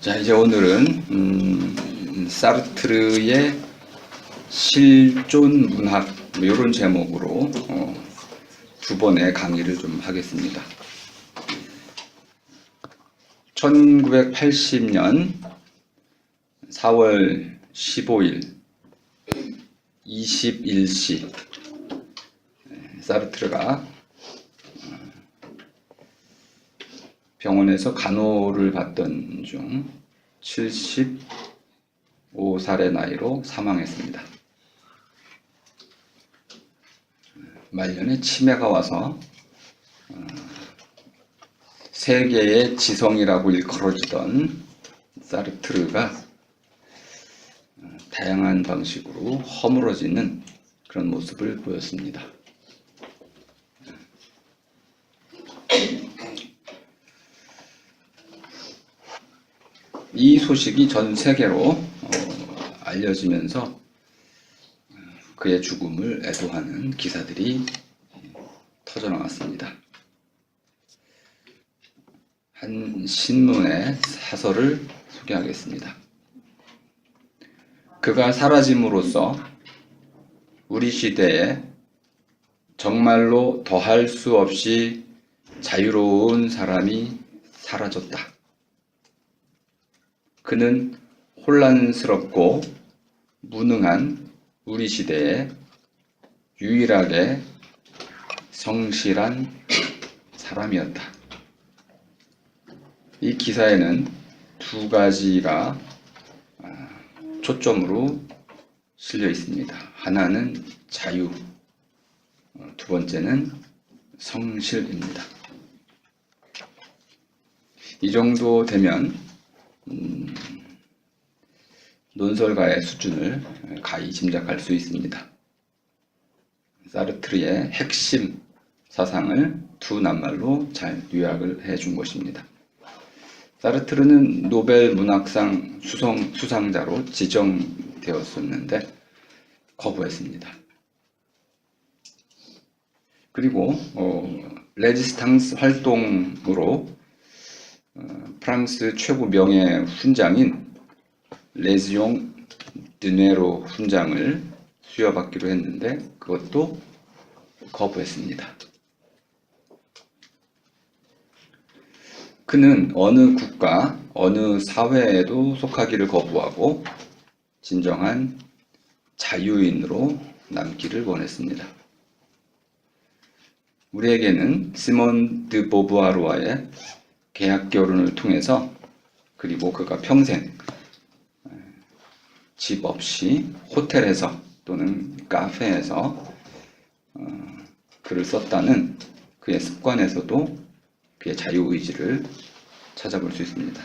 자, 이제 오늘은 사르트르의 실존 문학 이런 제목으로 두 번의 강의를 좀 하겠습니다. 1980년 4월 15일 21시 사르트르가 병원에서 간호를 받던 중 75살의 나이로 사망했습니다. 말년에 치매가 와서 세계의 지성이라고 일컬어지던 사르트르가 다양한 방식으로 허물어지는 그런 모습을 보였습니다. 이 소식이 전 세계로 알려지면서 그의 죽음을 애도하는 기사들이 터져나왔습니다. 한 신문의 사설을 소개하겠습니다. 그가 사라짐으로써 우리 시대에 정말로 더할 수 없이 자유로운 사람이 사라졌다. 그는 혼란스럽고 무능한 우리 시대에 유일하게 성실한 사람이었다. 이 기사에는 두 가지가 초점으로 실려 있습니다. 하나는 자유, 두 번째는 성실입니다. 이 정도 되면 논설가의 수준을 가히 짐작할 수 있습니다. 사르트르의 핵심 사상을 두 낱말로 잘 요약을 해준 것입니다. 사르트르는 노벨 문학상 수상자로 지정되었었는데 거부했습니다. 그리고 레지스탕스 활동으로 프랑스 최고 명예 훈장인 레지옹 드네로 훈장을 수여받기로 했는데 그것도 거부했습니다. 그는 어느 국가, 어느 사회에도 속하기를 거부하고 진정한 자유인으로 남기를 원했습니다. 우리에게는 시몬 드 보부아르와의 계약 결혼을 통해서 그리고 그가 평생 집 없이 호텔에서 또는 카페에서 글을 썼다는 그의 습관에서도 그의 자유의지를 찾아볼 수 있습니다.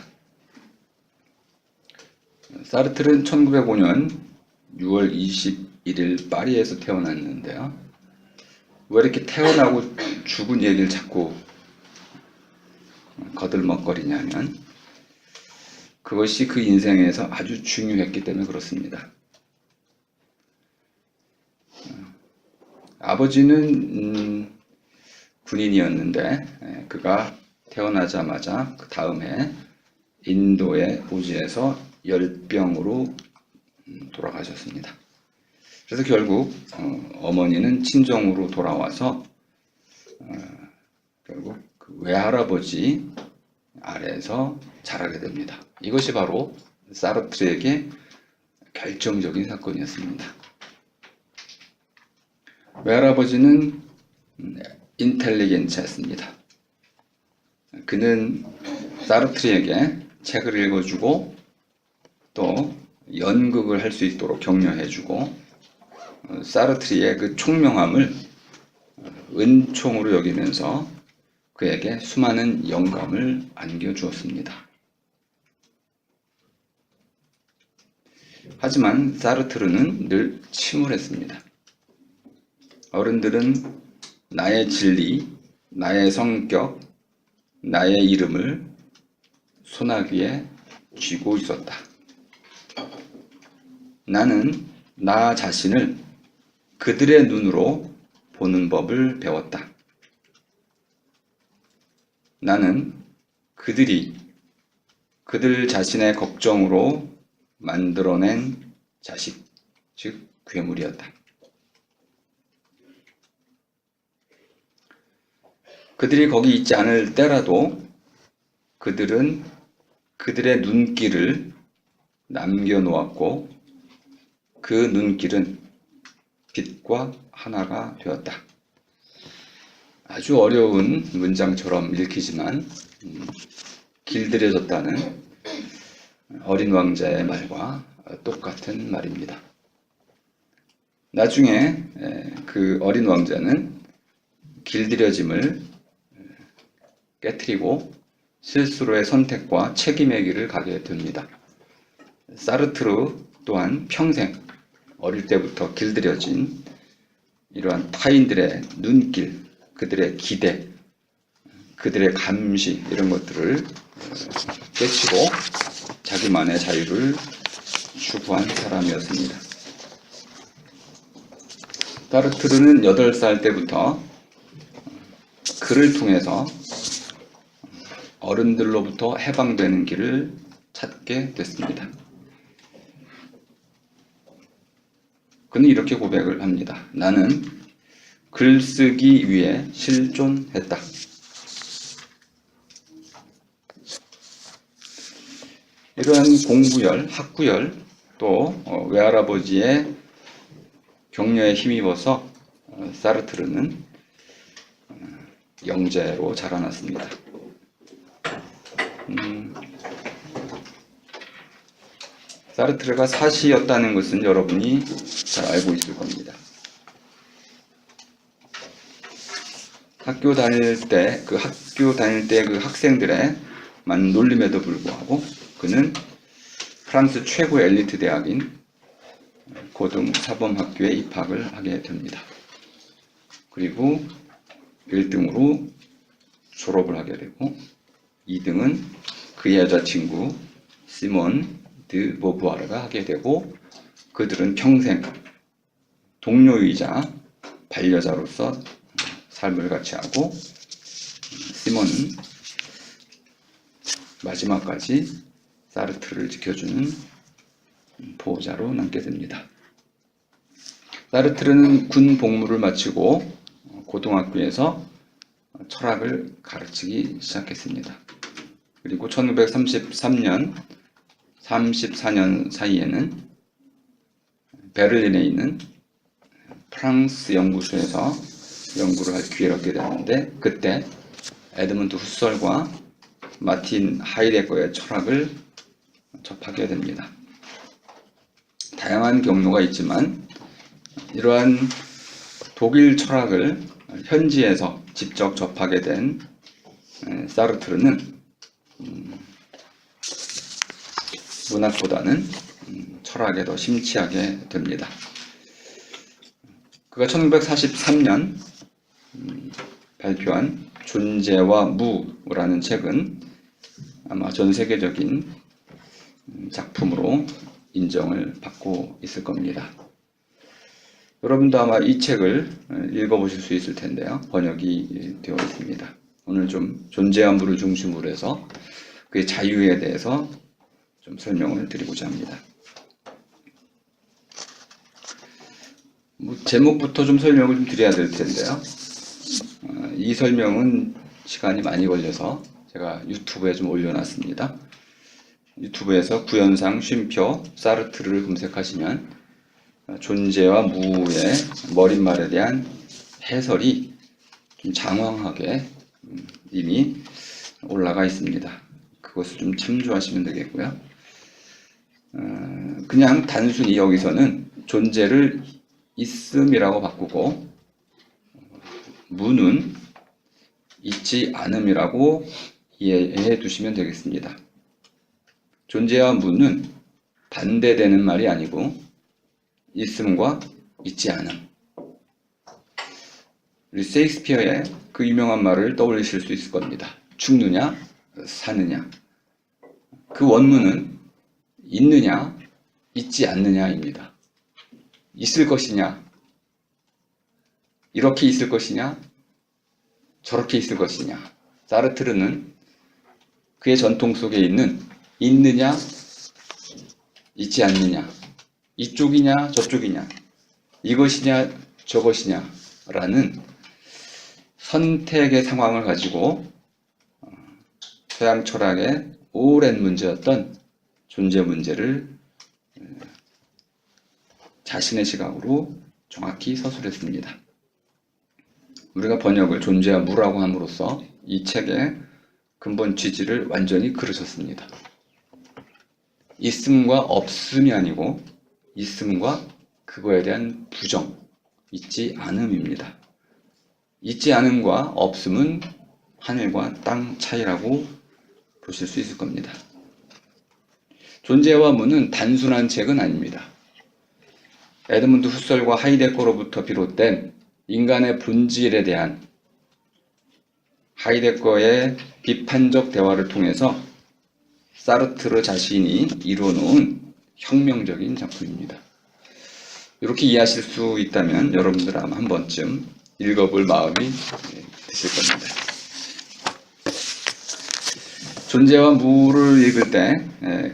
사르트르는 1905년 6월 21일 파리에서 태어났는데요. 왜 이렇게 태어나고 죽은 얘기를 자꾸 거들먹거리냐면 그것이 그 인생에서 아주 중요했기 때문에 그렇습니다. 아버지는 군인이었는데 그가 태어나자마자 그 다음 해 인도의 오지에서 열병으로 돌아가셨습니다. 그래서 결국 어머니는 친정으로 돌아와서 결국 그 외할아버지 아래에서 자라게 됩니다. 이것이 바로 사르트르에게 결정적인 사건이었습니다. 외할아버지는 인텔리겐츠였습니다. 그는 사르트르에게 책을 읽어주고 또 연극을 할 수 있도록 격려해주고 사르트르의 그 총명함을 은총으로 여기면서 그에게 수많은 영감을 안겨주었습니다. 하지만 사르트르는 늘 침울했습니다. 어른들은 나의 진리, 나의 성격, 나의 이름을 소나기에 쥐고 있었다. 나는 나 자신을 그들의 눈으로 보는 법을 배웠다. 나는 그들이 그들 자신의 걱정으로 만들어낸 자식, 즉 괴물이었다. 그들이 거기 있지 않을 때라도 그들은 그들의 눈길을 남겨놓았고 그 눈길은 빛과 하나가 되었다. 아주 어려운 문장처럼 읽히지만 길들여졌다는 어린 왕자의 말과 똑같은 말입니다. 나중에 그 어린 왕자는 길들여짐을 깨트리고 스스로의 선택과 책임의 길을 가게 됩니다. 사르트르 또한 평생 어릴 때부터 길들여진 이러한 타인들의 눈길, 그들의 기대, 그들의 감시 이런 것들을 깨치고 자기만의 자유를 추구한 사람이었습니다. 사르트르는 8살 때부터 글을 통해서 어른들로부터 해방되는 길을 찾게 됐습니다. 그는 이렇게 고백을 합니다. 나는 글쓰기 위해 실존했다. 이러한 공부열, 학구열, 또 외할아버지의 격려에 힘입어서 사르트르는 영재로 자라났습니다. 사르트르가 사시였다는 것은 여러분이 잘 알고 있을 겁니다. 학교 다닐 때 그 학생들의 많은 놀림에도 불구하고 그는 프랑스 최고의 엘리트 대학인 고등사범학교에 입학을 하게 됩니다. 그리고 1등으로 졸업을 하게 되고 2등은 그의 여자친구 시몬 드 보부아르가 하게 되고 그들은 평생 동료이자 반려자로서 삶을 같이 하고 시몬은 마지막까지 사르트르를 지켜주는 보호자로 남게 됩니다. 사르트르는 군 복무를 마치고 고등학교에서 철학을 가르치기 시작했습니다. 그리고 1933년, 34년 사이에는 베를린에 있는 프랑스 연구소에서 연구를 할 기회를 얻게 되는데 그때 에드문드 후설과 마틴 하이데거의 철학을 접하게 됩니다. 다양한 경로가 있지만 이러한 독일 철학을 현지에서 직접 접하게 된 사르트르는 문학보다는 철학에 더 심취하게 됩니다. 그가 1943년 발표한 존재와 무라는 책은 아마 전 세계적인 작품으로 인정을 받고 있을 겁니다. 여러분도 아마 이 책을 읽어보실 수 있을 텐데요. 번역이 되어 있습니다. 오늘 좀 존재와 무를 중심으로 해서 그의 자유에 대해서 좀 설명을 드리고자 합니다. 제목부터 좀 설명을 좀 드려야 될 텐데요. 이 설명은 시간이 많이 걸려서 제가 유튜브에 좀 올려놨습니다. 유튜브에서 구현상 쉼표 사르트르를 검색하시면 존재와 무의 머릿말에 대한 해설이 좀 장황하게 이미 올라가 있습니다. 그것을 좀 참조하시면 되겠고요. 그냥 단순히 여기서는 존재를 있음이라고 바꾸고 무는 있지 않음이라고 이해해 두시면 되겠습니다. 존재와 무는 반대되는 말이 아니고 있음과 있지 않음. 우리 셰익스피어의 그 유명한 말을 떠올리실 수 있을 겁니다. 죽느냐 사느냐. 그 원문은 있느냐 있지 않느냐입니다. 있을 것이냐 이렇게 있을 것이냐 저렇게 있을 것이냐. 사르트르는 그의 전통 속에 있는 있느냐, 있지 않느냐, 이쪽이냐, 저쪽이냐, 이것이냐, 저것이냐 라는 선택의 상황을 가지고 서양 철학의 오랜 문제였던 존재 문제를 자신의 시각으로 정확히 서술했습니다. 우리가 번역을 존재와 무라고 함으로써 이 책의 근본 취지를 완전히 그르쳤습니다. 있음과 없음이 아니고 있음과 그거에 대한 부정, 있지 않음입니다. 있지 않음과 없음은 하늘과 땅 차이라고 보실 수 있을 겁니다. 존재와 무는 단순한 책은 아닙니다. 에드문드 후설과 하이데거로부터 비롯된 인간의 본질에 대한 하이데거의 비판적 대화를 통해서 사르트르 자신이 이루어놓은 혁명적인 작품입니다. 이렇게 이해하실 수 있다면 여러분들 아마 한 번쯤 읽어볼 마음이 드실 겁니다. 존재와 무를 읽을 때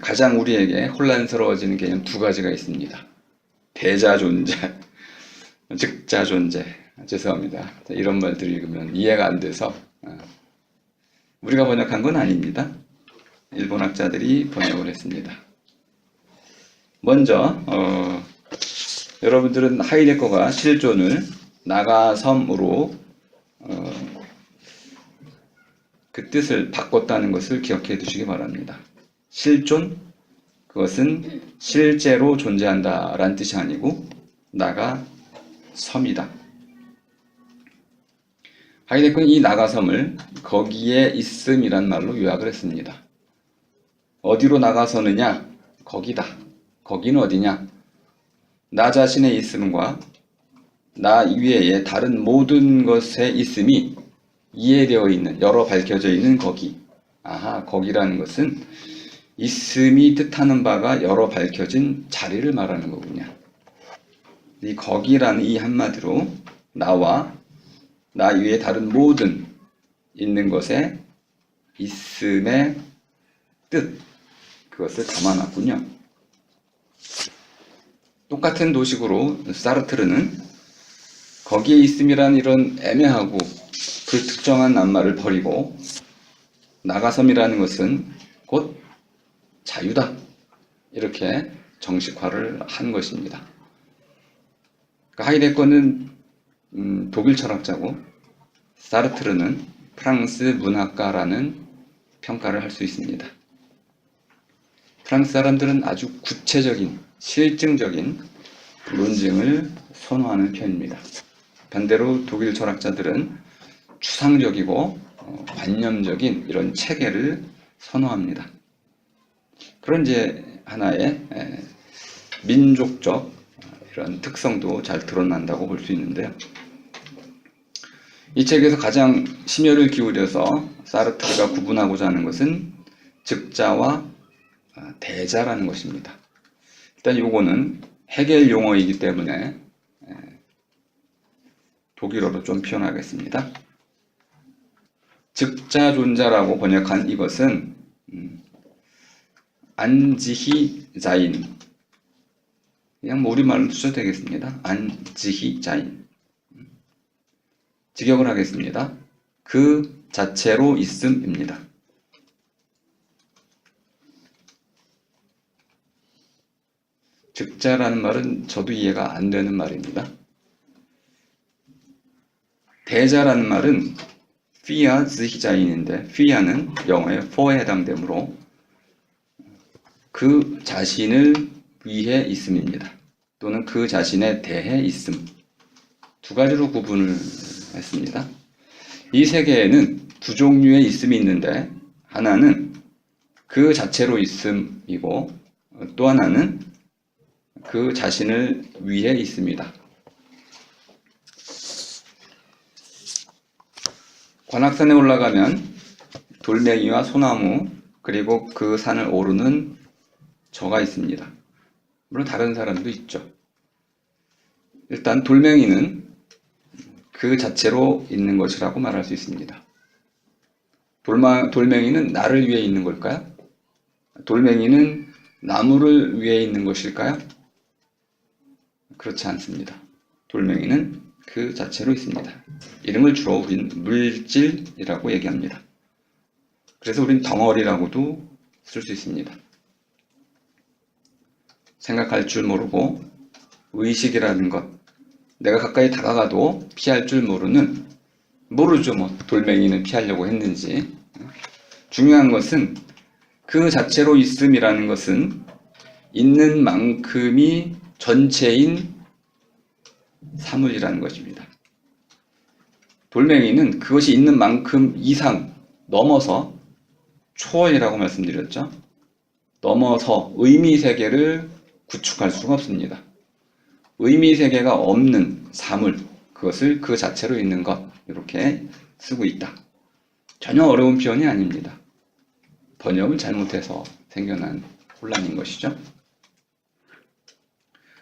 가장 우리에게 혼란스러워지는 개념 두 가지가 있습니다. 대자존재, 즉자존재. 죄송합니다. 이런 말들 읽으면 이해가 안 돼서 우리가 번역한 건 아닙니다. 일본 학자들이 번역을 했습니다. 먼저 여러분들은 하이데거가 실존을 나가섬으로 그 뜻을 바꿨다는 것을 기억해 두시기 바랍니다. 실존, 그것은 실제로 존재한다 라는 뜻이 아니고 나가섬이다. 하이데거는 이 나가섬을 거기에 있음이란 말로 요약을 했습니다. 어디로 나가서느냐? 거기다. 거기는 어디냐? 나 자신의 있음과 나 이외의 다른 모든 것의 있음이 이해되어 있는, 열어 밝혀져 있는 거기. 아하, 거기라는 것은 있음이 뜻하는 바가 열어 밝혀진 자리를 말하는 거군요. 이 거기라는 이 한마디로 나와 나 이외의 다른 모든 있는 것의 있음의 뜻, 그것을 담아놨군요. 똑같은 도식으로 사르트르는 거기에 있음이란 이런 애매하고 불특정한 낱말을 버리고 나가섬이라는 것은 곧 자유다, 이렇게 정식화를 한 것입니다. 하이데거는 독일 철학자고 사르트르는 프랑스 문학가라는 평가를 할 수 있습니다. 프랑스 사람들은 아주 구체적인, 실증적인 논증을 선호하는 편입니다. 반대로 독일 철학자들은 추상적이고 관념적인 이런 체계를 선호합니다. 그런 이제 하나의 민족적 이런 특성도 잘 드러난다고 볼 수 있는데요. 이 책에서 가장 심혈을 기울여서 사르트르가 구분하고자 하는 것은 즉자와 대자라는 것입니다. 일단 요거는 해겔 용어이기 때문에 독일어로 좀 표현하겠습니다. 즉자존자라고 번역한 이것은 안지히 자인, 그냥 우리말로 쓰셔도 되겠습니다. 안지히 자인. 직역을 하겠습니다. 그 자체로 있음입니다. 즉자라는 말은 저도 이해가 안 되는 말입니다. 대자라는 말은 피아 즈히자인인데 피아는 영어의 for에 해당되므로 그 자신을 위해 있음입니다. 또는 그 자신에 대해 있음. 두 가지로 구분을 했습니다. 이 세계에는 두 종류의 있음이 있는데 하나는 그 자체로 있음이고 또 하나는 그 자신을 위해 있습니다. 관악산에 올라가면 돌멩이와 소나무 그리고 그 산을 오르는 저가 있습니다. 물론 다른 사람도 있죠. 일단 돌멩이는 그 자체로 있는 것이라고 말할 수 있습니다. 돌멩이는 나를 위해 있는 걸까요? 돌멩이는 나무를 위에 있는 것일까요? 그렇지 않습니다. 돌멩이는 그 자체로 있습니다. 이름을 주로 우린 물질이라고 얘기합니다. 그래서 우린 덩어리라고도 쓸 수 있습니다. 생각할 줄 모르고 의식이라는 것, 내가 가까이 다가가도 피할 줄 모르죠. 뭐 돌멩이는 피하려고 했는지. 중요한 것은 그 자체로 있음이라는 것은 있는 만큼이 전체인 사물이라는 것입니다. 돌멩이는 그것이 있는 만큼 이상 넘어서 초월이라고 말씀드렸죠. 넘어서 의미세계를 구축할 수가 없습니다. 의미세계가 없는 사물, 그것을 그 자체로 있는 것, 이렇게 쓰고 있다. 전혀 어려운 표현이 아닙니다. 번역을 잘못해서 생겨난 혼란인 것이죠.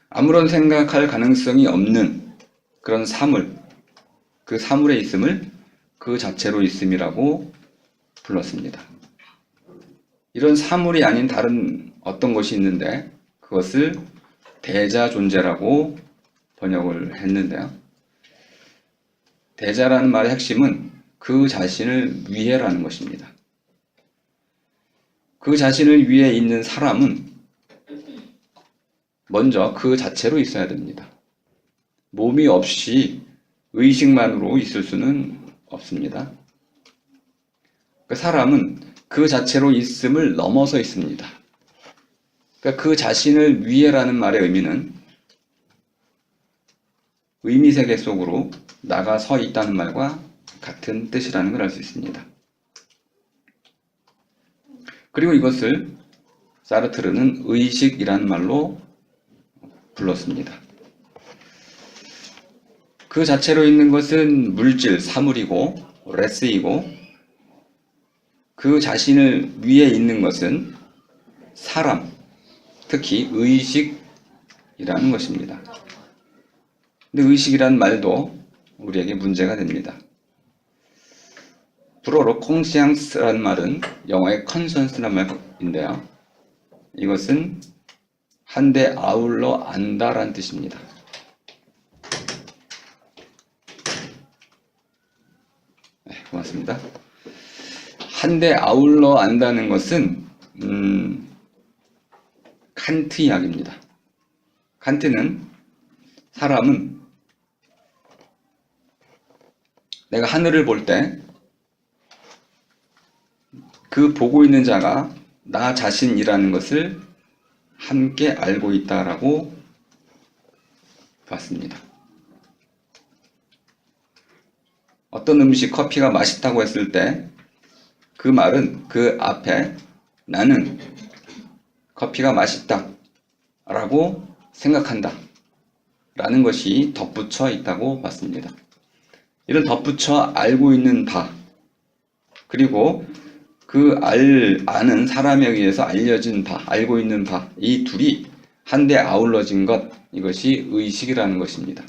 아무런 생각할 가능성이 없는 그런 사물, 그 사물의 있음을 그 자체로 있음이라고 불렀습니다. 이런 사물이 아닌 다른 어떤 것이 있는데 그것을 대자존재라고 번역을 했는데요. 대자라는 말의 핵심은 그 자신을 위해라는 것입니다. 그 자신을 위해 있는 사람은 먼저 그 자체로 있어야 됩니다. 몸이 없이 의식만으로 있을 수는 없습니다. 그 사람은 그 자체로 있음을 넘어서 있습니다. 그러니까 그 자신을 위해라는 말의 의미는 의미세계 속으로 나가서 있다는 말과 같은 뜻이라는 걸 알 수 있습니다. 그리고 이것을 사르트르는 의식이라는 말로 불렀습니다. 그 자체로 있는 것은 물질, 사물이고 레스이고 그 자신을 위에 있는 것은 사람, 특히 의식이라는 것입니다. 근데 의식이라는 말도 우리에게 문제가 됩니다. 불어로 콩시앙스라는 말은 영어의 컨션스라는 말인데요. 이것은 한데 아울러 안다라는 뜻입니다. 네, 고맙습니다. 한데 아울러 안다는 것은 칸트 이야기입니다. 칸트는 사람은 내가 하늘을 볼 때 그 보고 있는 자가 나 자신이라는 것을 함께 알고 있다라고 봤습니다. 어떤 음식, 커피가 맛있다고 했을 때 그 말은 그 앞에 나는 커피가 맛있다 라고 생각한다 라는 것이 덧붙여 있다고 봤습니다. 이런 덧붙여 알고 있는 바, 그리고 그 아는 사람에 의해서 알려진 바, 알고 있는 바, 이 둘이 한데 아울러진 것, 이것이 의식이라는 것입니다.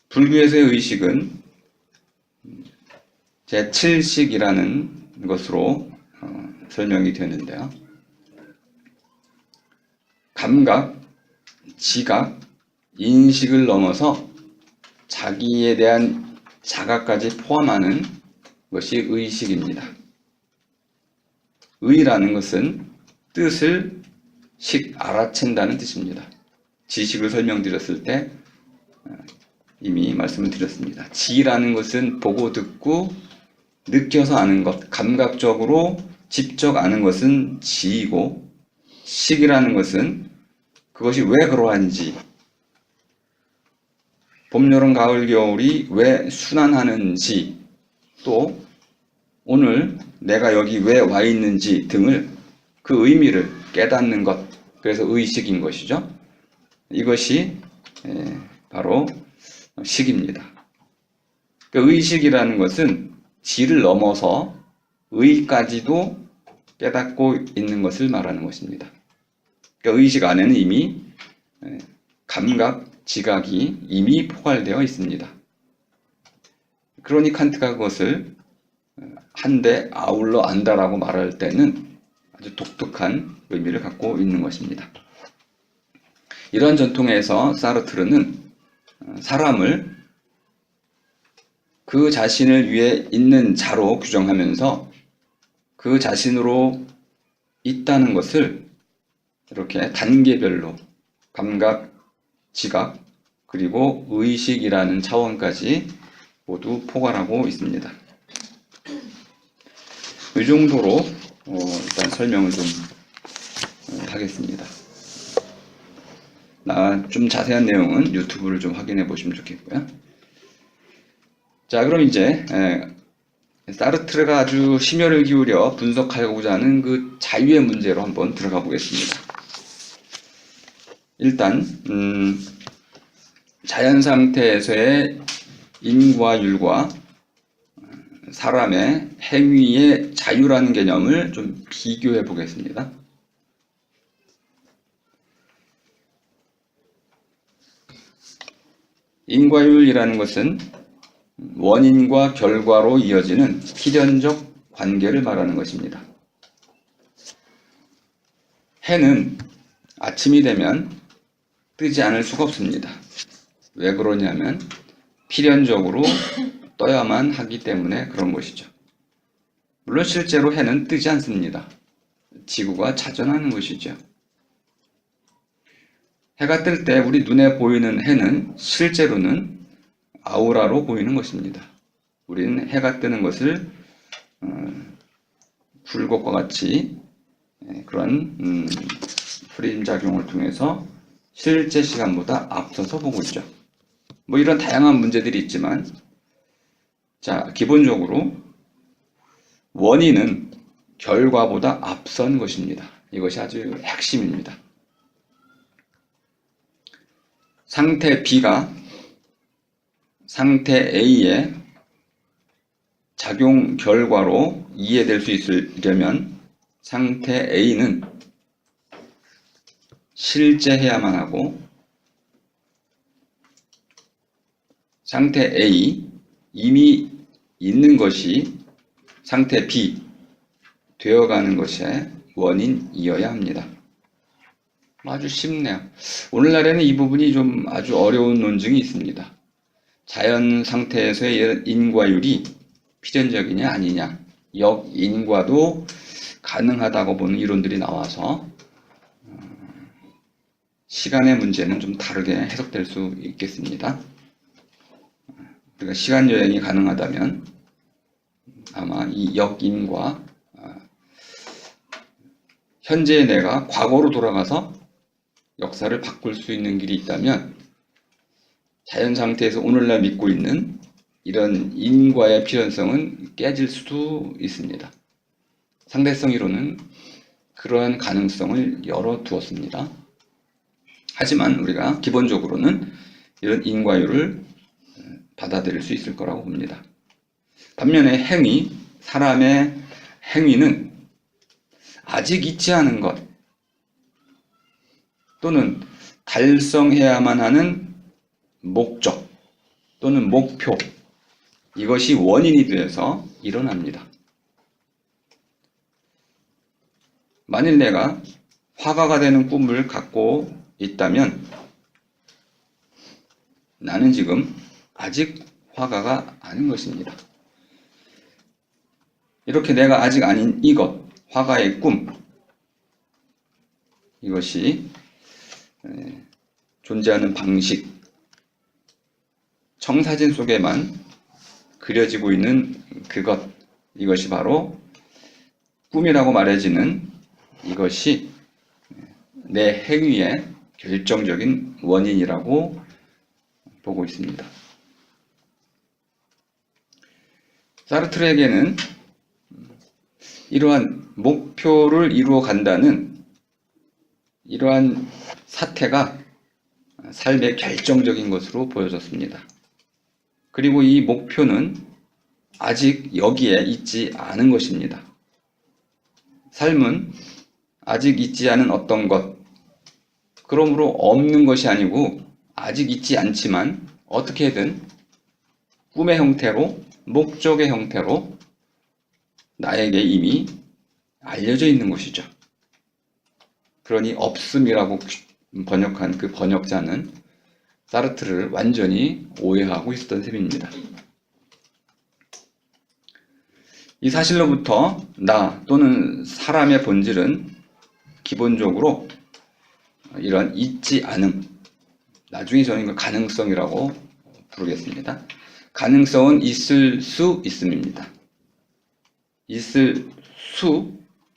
불교에서의 의식은 제7식이라는 것으로 설명이 되는데요. 감각, 지각, 인식을 넘어서 자기에 대한 자각까지 포함하는 것이 의식입니다. 의라는 것은 뜻을 알아챈다는 뜻입니다. 지식을 설명드렸을 때 이미 말씀을 드렸습니다. 지라는 것은 보고 듣고 느껴서 아는 것, 감각적으로 직접 아는 것은 지이고, 식이라는 것은 그것이 왜 그러한지, 봄, 여름, 가을, 겨울이 왜 순환하는지, 또 오늘 내가 여기 왜 와 있는지 등을 그 의미를 깨닫는 것, 그래서 의식인 것이죠. 이것이 바로 식입니다. 의식이라는 것은 지를 넘어서 의까지도 깨닫고 있는 것을 말하는 것입니다. 의식 안에는 이미 감각, 지각이 이미 포괄되어 있습니다. 그러니 칸트가 그것을 한데 아울러 안다라고 말할 때는 아주 독특한 의미를 갖고 있는 것입니다. 이러한 전통에서 사르트르는 사람을 그 자신을 위해 있는 자로 규정하면서 그 자신으로 있다는 것을 이렇게 단계별로 감각, 지각, 그리고 의식이라는 차원까지 모두 포괄하고 있습니다. 이 정도로 일단 설명을 좀 하겠습니다. 좀 자세한 내용은 유튜브를 좀 확인해 보시면 좋겠고요. 자, 그럼 이제 사르트르가 아주 심혈을 기울여 분석하고자 하는 그 자유의 문제로 한번 들어가 보겠습니다. 일단 자연 상태에서의 인과 율과 사람의 행위의 자유라는 개념을 좀 비교해 보겠습니다. 인과율이라는 것은 원인과 결과로 이어지는 필연적 관계를 말하는 것입니다. 해는 아침이 되면 뜨지 않을 수가 없습니다. 왜 그러냐면 필연적으로 떠야만 하기 때문에 그런 것이죠. 물론 실제로 해는 뜨지 않습니다. 지구가 자전하는 것이죠. 해가 뜰 때 우리 눈에 보이는 해는 실제로는 아우라로 보이는 것입니다. 우리는 해가 뜨는 것을 굴곡과 같이 그런 프레임 작용을 통해서 실제 시간보다 앞서서 보고 있죠. 뭐 이런 다양한 문제들이 있지만, 자, 기본적으로 원인은 결과보다 앞선 것입니다. 이것이 아주 핵심입니다. 상태 B가 상태 A의 작용 결과로 이해될 수 있으려면 상태 A는 실제해야만 하고 상태 A, 이미 있는 것이 상태 B 되어가는 것의 원인이어야 합니다. 아주 쉽네요. 오늘날에는 이 부분이 좀 아주 어려운 논증이 있습니다. 자연 상태에서의 인과율이 필연적이냐 아니냐, 역인과도 가능하다고 보는 이론들이 나와서 시간의 문제는 좀 다르게 해석될 수 있겠습니다. 그러니까 시간 여행이 가능하다면 아마 이 역인과 현재의 내가 과거로 돌아가서 역사를 바꿀 수 있는 길이 있다면 자연 상태에서 오늘날 믿고 있는 이런 인과의 필연성은 깨질 수도 있습니다. 상대성 이론은 그러한 가능성을 열어두었습니다. 하지만 우리가 기본적으로는 이런 인과율을 받아들일 수 있을 거라고 봅니다. 반면에 행위, 사람의 행위는 아직 있지 않은 것 또는 달성해야만 하는 목적 또는 목표, 이것이 원인이 되어서 일어납니다. 만일 내가 화가가 되는 꿈을 갖고 있다면 나는 지금 아직 화가가 아닌 것입니다. 이렇게 내가 아직 아닌 이것, 화가의 꿈, 이것이 존재하는 방식, 청사진 속에만 그려지고 있는 그것, 이것이 바로 꿈이라고 말해지는 이것이 내 행위의 결정적인 원인이라고 보고 있습니다. 사르트르에게는 이러한 목표를 이루어 간다는 이러한 사태가 삶의 결정적인 것으로 보여졌습니다. 그리고 이 목표는 아직 여기에 있지 않은 것입니다. 삶은 아직 있지 않은 어떤 것, 그러므로 없는 것이 아니고 아직 있지 않지만 어떻게든 꿈의 형태로, 목적의 형태로 나에게 이미 알려져 있는 것이죠. 그러니 없음이라고 번역한 그 번역자는 사르트르를 완전히 오해하고 있었던 셈입니다. 이 사실로부터 나 또는 사람의 본질은 기본적으로 이런 있지 않음, 나중에 저는 이걸 가능성이라고 부르겠습니다. 가능성은 있을 수 있음입니다. 있을 수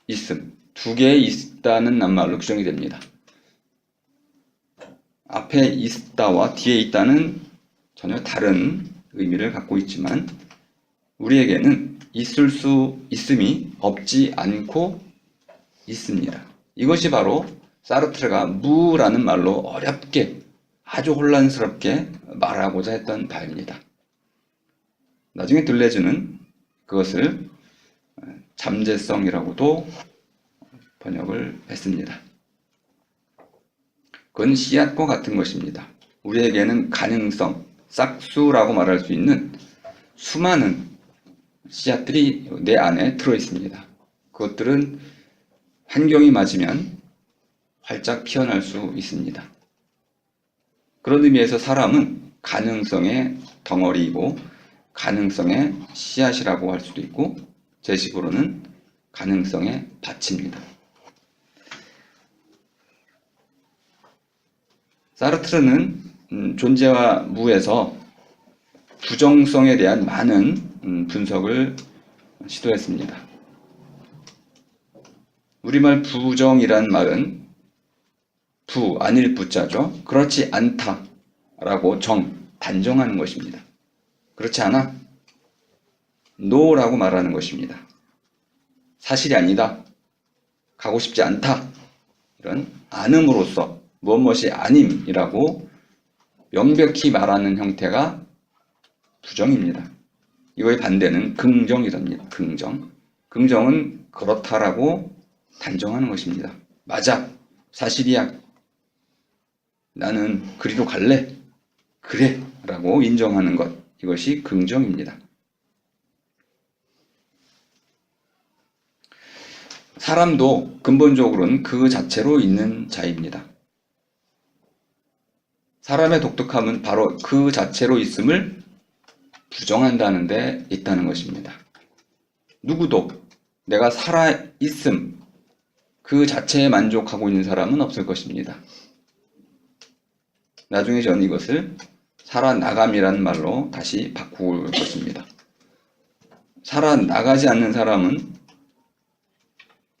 있음, 두 개 있다는 낱말로 규정이 됩니다. 앞에 있다와 뒤에 있다는 전혀 다른 의미를 갖고 있지만 우리에게는 있을 수 있음이 없지 않고 있습니다. 이것이 바로 사르트르가 무라는 말로 어렵게 아주 혼란스럽게 말하고자 했던 바입니다. 나중에 들레즈는 그것을 잠재성이라고도 번역을 했습니다. 그건 씨앗과 같은 것입니다. 우리에게는 가능성, 싹수라고 말할 수 있는 수많은 씨앗들이 내 안에 들어있습니다. 그것들은 환경이 맞으면 활짝 피어날 수 있습니다. 그런 의미에서 사람은 가능성의 덩어리이고 가능성의 씨앗이라고 할 수도 있고 제 식으로는 가능성의 밭입니다. 사르트르는 존재와 무에서 부정성에 대한 많은 분석을 시도했습니다. 우리말 부정이란 말은 부, 아닐 부자죠. 그렇지 않다라고 단정하는 것입니다. 그렇지 않아? no라고 말하는 것입니다. 사실이 아니다. 가고 싶지 않다. 이런 않음으로써 무엇이 아님이라고 명백히 말하는 형태가 부정입니다. 이거의 반대는 긍정이랍니다. 긍정은 그렇다라고 단정하는 것입니다. 맞아. 사실이야. 나는 그리로 갈래. 그래. 라고 인정하는 것. 이것이 긍정입니다. 사람도 근본적으로는 그 자체로 있는 자입니다. 사람의 독특함은 바로 그 자체로 있음을 부정한다는 데 있다는 것입니다. 누구도 내가 살아있음 그 자체에 만족하고 있는 사람은 없을 것입니다. 나중에 저는 이것을 살아나감이라는 말로 다시 바꿀 것입니다. 살아나가지 않는 사람은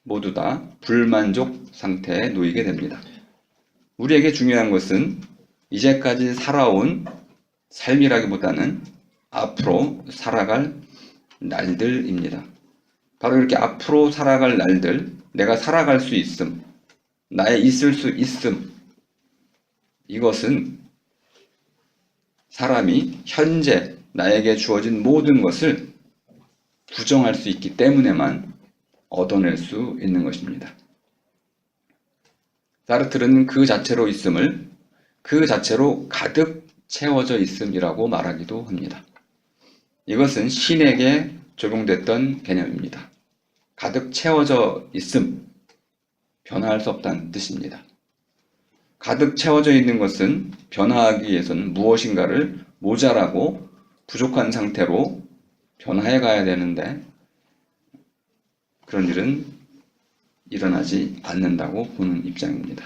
모두 다 불만족 상태에 놓이게 됩니다. 우리에게 중요한 것은 이제까지 살아온 삶이라기보다는 앞으로 살아갈 날들입니다. 바로 이렇게 앞으로 살아갈 날들, 내가 살아갈 수 있음, 나의 있을 수 있음, 이것은 사람이 현재 나에게 주어진 모든 것을 부정할 수 있기 때문에만 얻어낼 수 있는 것입니다. 사르트르는 그 자체로 있음을 그 자체로 가득 채워져 있음이라고 말하기도 합니다. 이것은 신에게 적용됐던 개념입니다. 가득 채워져 있음, 변화할 수 없다는 뜻입니다. 가득 채워져 있는 것은 변화하기 위해서는 무엇인가를 모자라고 부족한 상태로 변화해 가야 되는데 그런 일은 일어나지 않는다고 보는 입장입니다.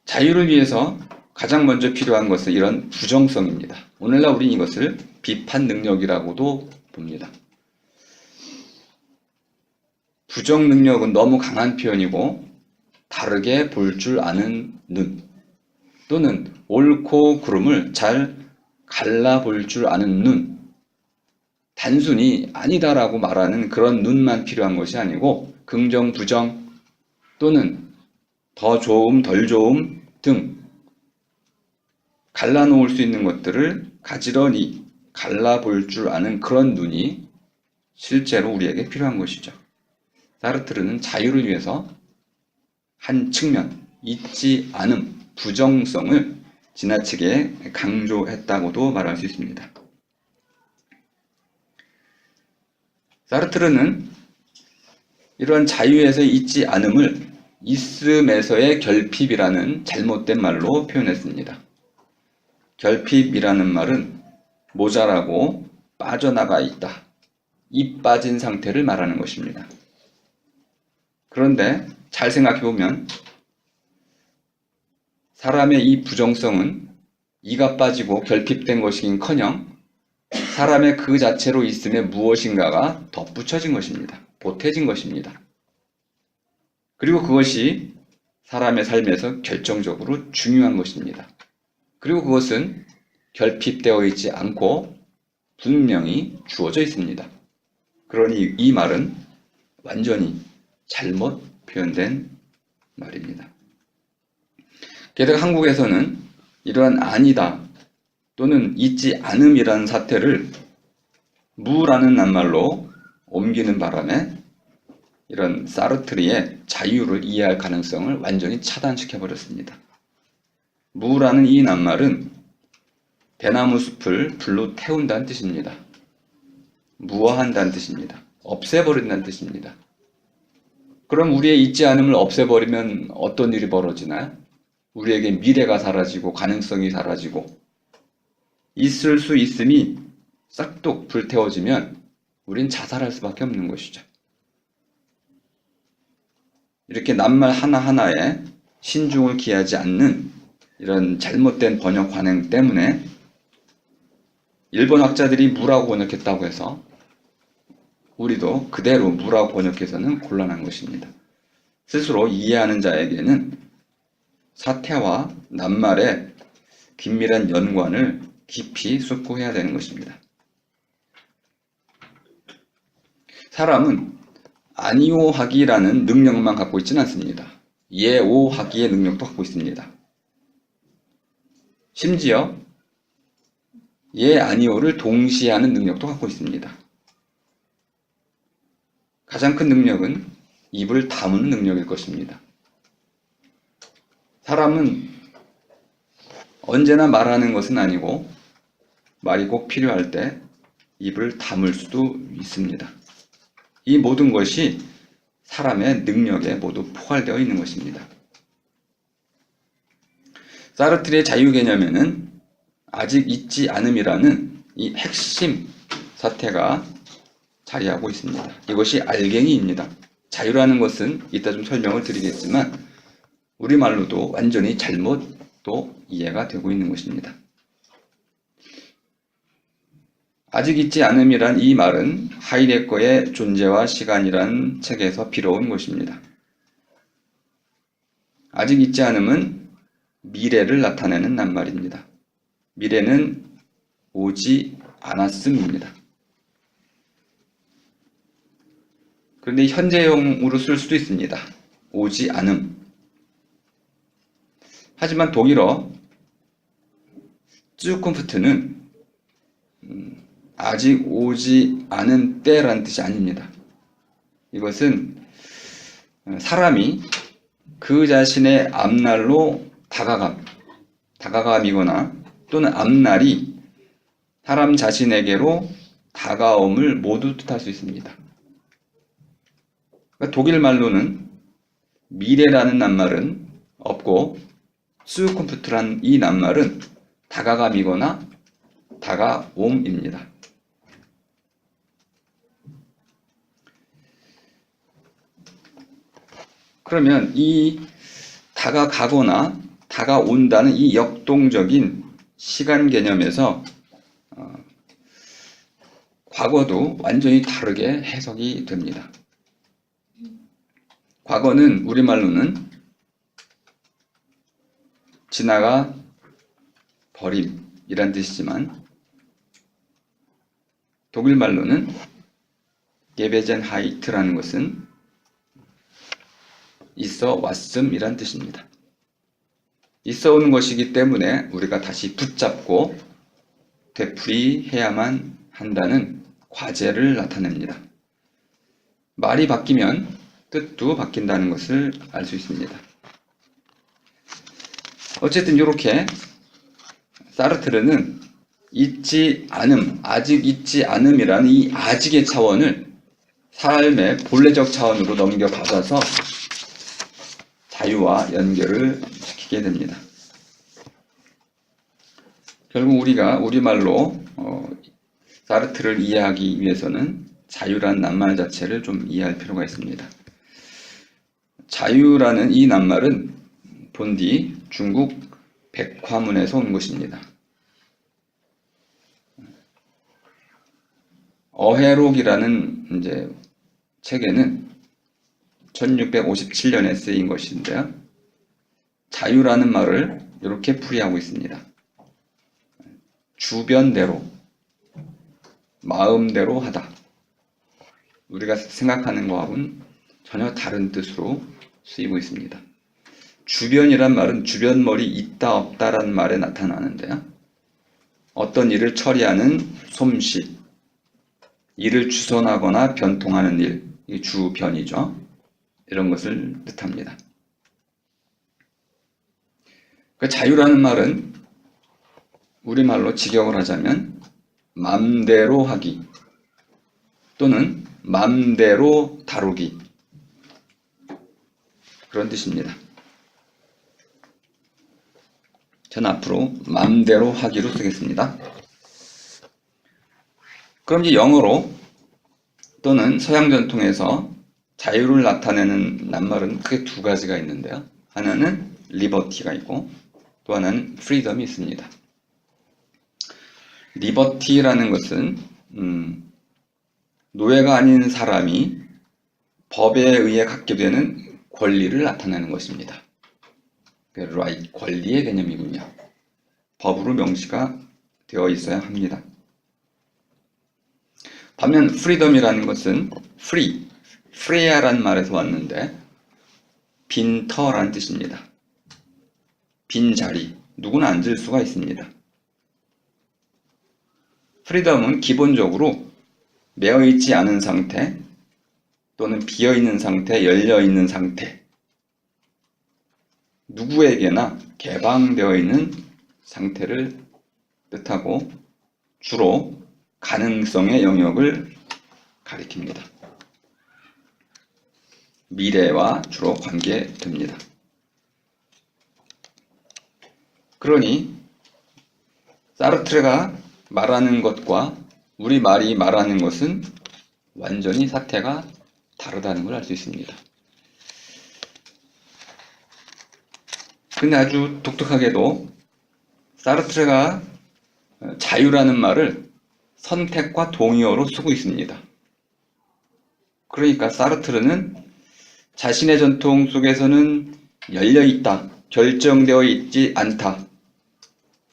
자유를 위해서 가장 먼저 필요한 것은 이런 부정성입니다. 오늘날 우리는 이것을 비판 능력이라고도 봅니다. 부정 능력은 너무 강한 표현이고 다르게 볼 줄 아는 눈 또는 옳고 그름을 잘 갈라볼 줄 아는 눈 단순히 아니다라고 말하는 그런 눈만 필요한 것이 아니고 긍정, 부정 또는 더 좋음, 덜 좋음 등 갈라놓을 수 있는 것들을 가지런히 갈라볼 줄 아는 그런 눈이 실제로 우리에게 필요한 것이죠. 사르트르는 자유를 위해서 한 측면, 있지 않음, 부정성을 지나치게 강조했다고도 말할 수 있습니다. 사르트르는 이러한 자유에서 있지 않음을 있음에서의 결핍이라는 잘못된 말로 표현했습니다. 결핍이라는 말은 모자라고 빠져나가 있다, 이 빠진 상태를 말하는 것입니다. 그런데 잘 생각해 보면 사람의 이 부정성은 이가 빠지고 결핍된 것이긴커녕 사람의 그 자체로 있음에 무엇인가가 덧붙여진 것입니다. 보태진 것입니다. 그리고 그것이 사람의 삶에서 결정적으로 중요한 것입니다. 그리고 그것은 결핍되어 있지 않고 분명히 주어져 있습니다. 그러니 이 말은 완전히 잘못 표현된 말입니다. 게다가 한국에서는 이러한 아니다 또는 있지 않음이라는 사태를 무라는 낱말로 옮기는 바람에 이런 사르트르의 자유를 이해할 가능성을 완전히 차단시켜버렸습니다. 무라는 이 낱말은 대나무 숲을 불로 태운다는 뜻입니다. 무화한다는 뜻입니다. 없애버린다는 뜻입니다. 그럼 우리의 있지 않음을 없애버리면 어떤 일이 벌어지나요? 우리에게 미래가 사라지고 가능성이 사라지고 있을 수 있음이 싹둑 불태워지면 우린 자살할 수밖에 없는 것이죠. 이렇게 낱말 하나하나에 신중을 기하지 않는 이런 잘못된 번역 관행 때문에 일본 학자들이 무라고 번역했다고 해서 우리도 그대로 무라고 번역해서는 곤란한 것입니다. 스스로 이해하는 자에게는 사태와 낱말의 긴밀한 연관을 깊이 숙고해야 되는 것입니다. 사람은 아니오하기라는 능력만 갖고 있지는 않습니다. 예오하기의 능력도 갖고 있습니다. 심지어 예, 아니오를 동시에 하는 능력도 갖고 있습니다. 가장 큰 능력은 입을 다무는 능력일 것입니다. 사람은 언제나 말하는 것은 아니고 말이 꼭 필요할 때 입을 다물 수도 있습니다. 이 모든 것이 사람의 능력에 모두 포괄되어 있는 것입니다. 사르트르의 자유 개념에는 아직 있지 않음이라는 이 핵심 사태가 자리하고 있습니다. 이것이 알갱이입니다. 자유라는 것은 이따 좀 설명을 드리겠지만 우리말로도 완전히 잘못 또 이해가 되고 있는 것입니다. 아직 있지 않음이란 이 말은 하이데거의 존재와 시간이란 책에서 빌어온 것입니다. 아직 있지 않음은 미래를 나타내는 낱말입니다. 미래는 오지 않았음입니다. 그런데 현재형으로 쓸 수도 있습니다. 오지 않음. 하지만 독일어 쯔kunft는 아직 오지 않은 때라는 뜻이 아닙니다. 이것은 사람이 그 자신의 앞날로 다가감이거나 또는 앞날이 사람 자신에게로 다가옴을 모두 뜻할 수 있습니다. 그러니까 독일 말로는 미래라는 낱말은 없고 쯔kunft라는 이 낱말은 다가감이거나 다가옴입니다. 그러면 이 다가가거나 다가온다는 이 역동적인 시간 개념에서 과거도 완전히 다르게 해석이 됩니다. 과거는 우리말로는 지나가 버림이란 뜻이지만 독일말로는 게베젠하이트라는 것은 있어 왔음이란 뜻입니다. 있어 오는 것이기 때문에 우리가 다시 붙잡고 되풀이해야만 한다는 과제를 나타냅니다. 말이 바뀌면 뜻도 바뀐다는 것을 알 수 있습니다. 어쨌든 이렇게 사르트르는 있지 않음, 아직 있지 않음이라는 이 아직의 차원을 삶의 본래적 차원으로 넘겨받아서 자유와 연결을 시키게 됩니다. 결국 우리가 우리말로 사르트를 이해하기 위해서는 자유란 낱말 자체를 좀 이해할 필요가 있습니다. 자유라는 이 낱말은 본디 중국 백화문에서 온 것입니다. 어해록이라는 이제 책에는 1657년에 쓰인 것인데요. 자유라는 말을 이렇게 풀이하고 있습니다. 주변대로, 마음대로 하다. 우리가 생각하는 것하고는 전혀 다른 뜻으로 쓰이고 있습니다. 주변이란 말은 주변머리 있다 없다라는 말에 나타나는데요. 어떤 일을 처리하는 솜씨, 일을 주선하거나 변통하는 일, 이 주변이죠. 이런 것을 뜻합니다. 그 자유라는 말은 우리말로 직역을 하자면 맘대로 하기 또는 맘대로 다루기 그런 뜻입니다. 전 앞으로 맘대로 하기로 쓰겠습니다. 그럼 이제 영어로 또는 서양 전통에서 자유를 나타내는 낱말은 크게 두 가지가 있는데요. 하나는 리버티가 있고 또 하나는 프리덤이 있습니다. 리버티라는 것은 노예가 아닌 사람이 법에 의해 갖게 되는 권리를 나타내는 것입니다. right, 권리의 개념이군요. 법으로 명시가 되어 있어야 합니다. 반면 freedom이라는 것은 free라는 말에서 왔는데 빈터라는 뜻입니다. 빈 자리, 누구나 앉을 수가 있습니다. freedom은 기본적으로 매어있지 않은 상태 또는 비어있는 상태, 열려있는 상태, 누구에게나 개방되어 있는 상태를 뜻하고 주로 가능성의 영역을 가리킵니다. 미래와 주로 관계됩니다. 그러니 사르트르가 말하는 것과 우리 말이 말하는 것은 완전히 사태가 다르다는 걸 알 수 있습니다. 근데 아주 독특하게도 사르트르가 자유라는 말을 선택과 동의어로 쓰고 있습니다. 그러니까 사르트르는 자신의 전통 속에서는 열려있다, 결정되어 있지 않다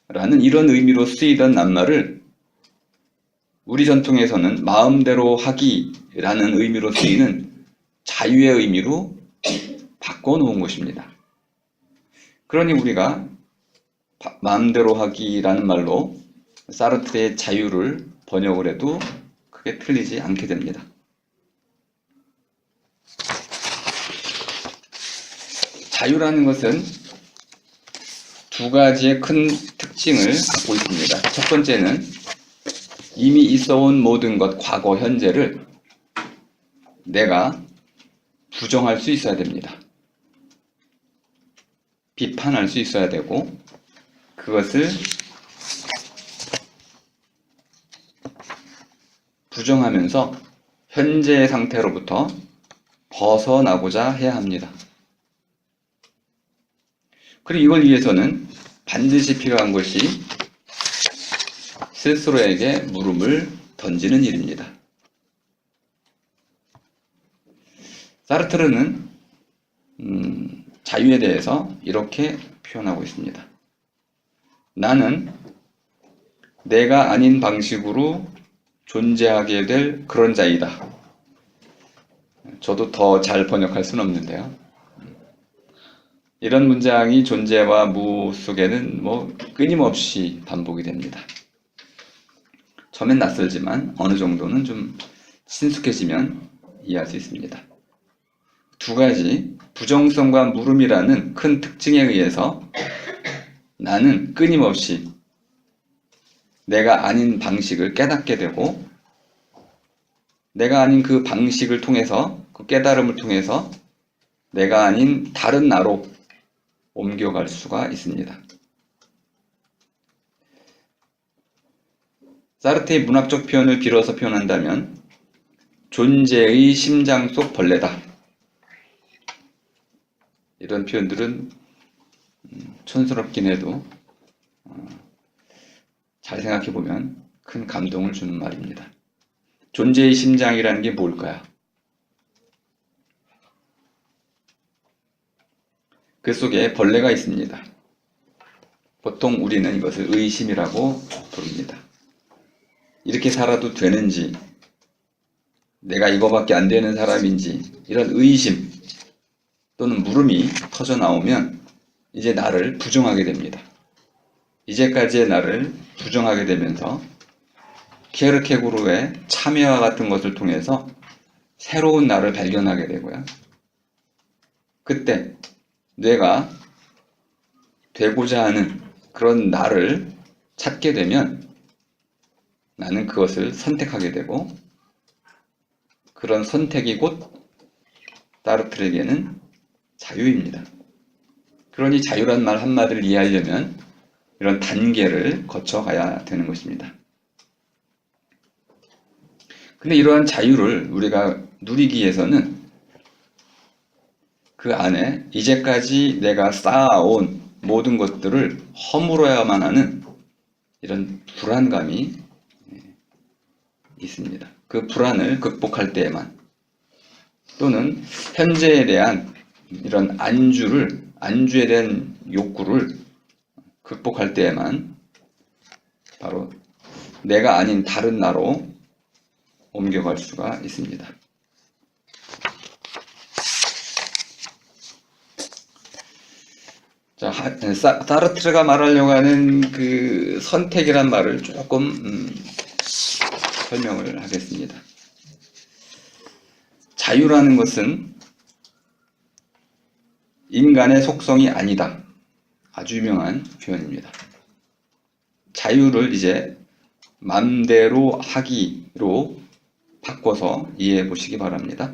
라는 이런 의미로 쓰이던 낱말을 우리 전통에서는 마음대로 하기라는 의미로 쓰이는 자유의 의미로 바꿔놓은 것입니다. 그러니 우리가 마음대로 하기라는 말로 사르트르의 자유를 번역을 해도 크게 틀리지 않게 됩니다. 자유라는 것은 두 가지의 큰 특징을 갖고 있습니다. 첫 번째는 이미 있어온 모든 것, 과거, 현재를 내가 부정할 수 있어야 됩니다. 비판할 수 있어야 되고 그것을 부정하면서 현재의 상태로부터 벗어나고자 해야 합니다. 그리고 이걸 위해서는 반드시 필요한 것이 스스로에게 물음을 던지는 일입니다. 사르트르는 자유에 대해서 이렇게 표현하고 있습니다. 나는 내가 아닌 방식으로 존재하게 될 그런 자이다. 저도 더 잘 번역할 수는 없는데요. 이런 문장이 존재와 무 속에는 끊임없이 반복이 됩니다. 처음엔 낯설지만 어느 정도는 좀 친숙해지면 이해할 수 있습니다. 두 가지 부정성과 물음이라는 큰 특징에 의해서 나는 끊임없이 내가 아닌 방식을 깨닫게 되고 내가 아닌 그 방식을 통해서, 그 깨달음을 통해서 내가 아닌 다른 나로 옮겨갈 수가 있습니다. 사르트의 문학적 표현을 빌어서 표현한다면 존재의 심장 속 벌레다. 이런 표현들은 촌스럽긴 해도 잘 생각해보면 큰 감동을 주는 말입니다. 존재의 심장이라는 게 뭘까요? 그 속에 벌레가 있습니다. 보통 우리는 이것을 의심이라고 부릅니다. 이렇게 살아도 되는지, 내가 이거밖에 안 되는 사람인지, 이런 의심 또는 물음이 터져 나오면 이제 나를 부정하게 됩니다. 이제까지의 나를 부정하게 되면서 키에르케고르의 참여와 같은 것을 통해서 새로운 나를 발견하게 되고요. 그때 뇌가 되고자 하는 그런 나를 찾게 되면 나는 그것을 선택하게 되고, 그런 선택이 곧 사르트르에게는 자유입니다. 그러니 자유란 말 한마디를 이해하려면 이런 단계를 거쳐가야 되는 것입니다. 근데 이러한 자유를 우리가 누리기 위해서는 그 안에 이제까지 내가 쌓아온 모든 것들을 허물어야만 하는 이런 불안감이 있습니다. 그 불안을 극복할 때에만, 또는 현재에 대한 이런 안주에 대한 욕구를 극복할 때에만 바로 내가 아닌 다른 나로 옮겨갈 수가 있습니다. 자, 사르트르가 말하려고 하는 그 선택이란 말을 조금 설명을 하겠습니다. 자유라는 것은 인간의 속성이 아니다. 아주 유명한 표현입니다. 자유를 이제 맘대로 하기로 바꿔서 이해해 보시기 바랍니다.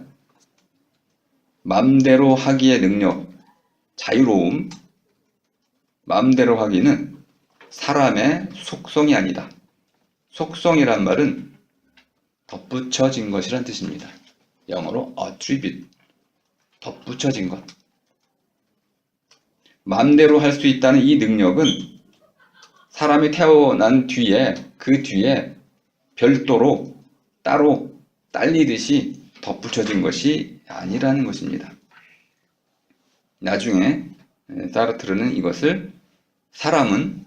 맘대로 하기의 능력, 자유로움, 맘대로 하기는 사람의 속성이 아니다. 속성이란 말은 덧붙여진 것이란 뜻입니다. 영어로 attribute, 덧붙여진 것. 마음대로 할 수 있다는 이 능력은 사람이 태어난 뒤에, 그 뒤에 별도로 따로 딸리듯이 덧붙여진 것이 아니라는 것입니다. 나중에 사르트르는 이것을 사람은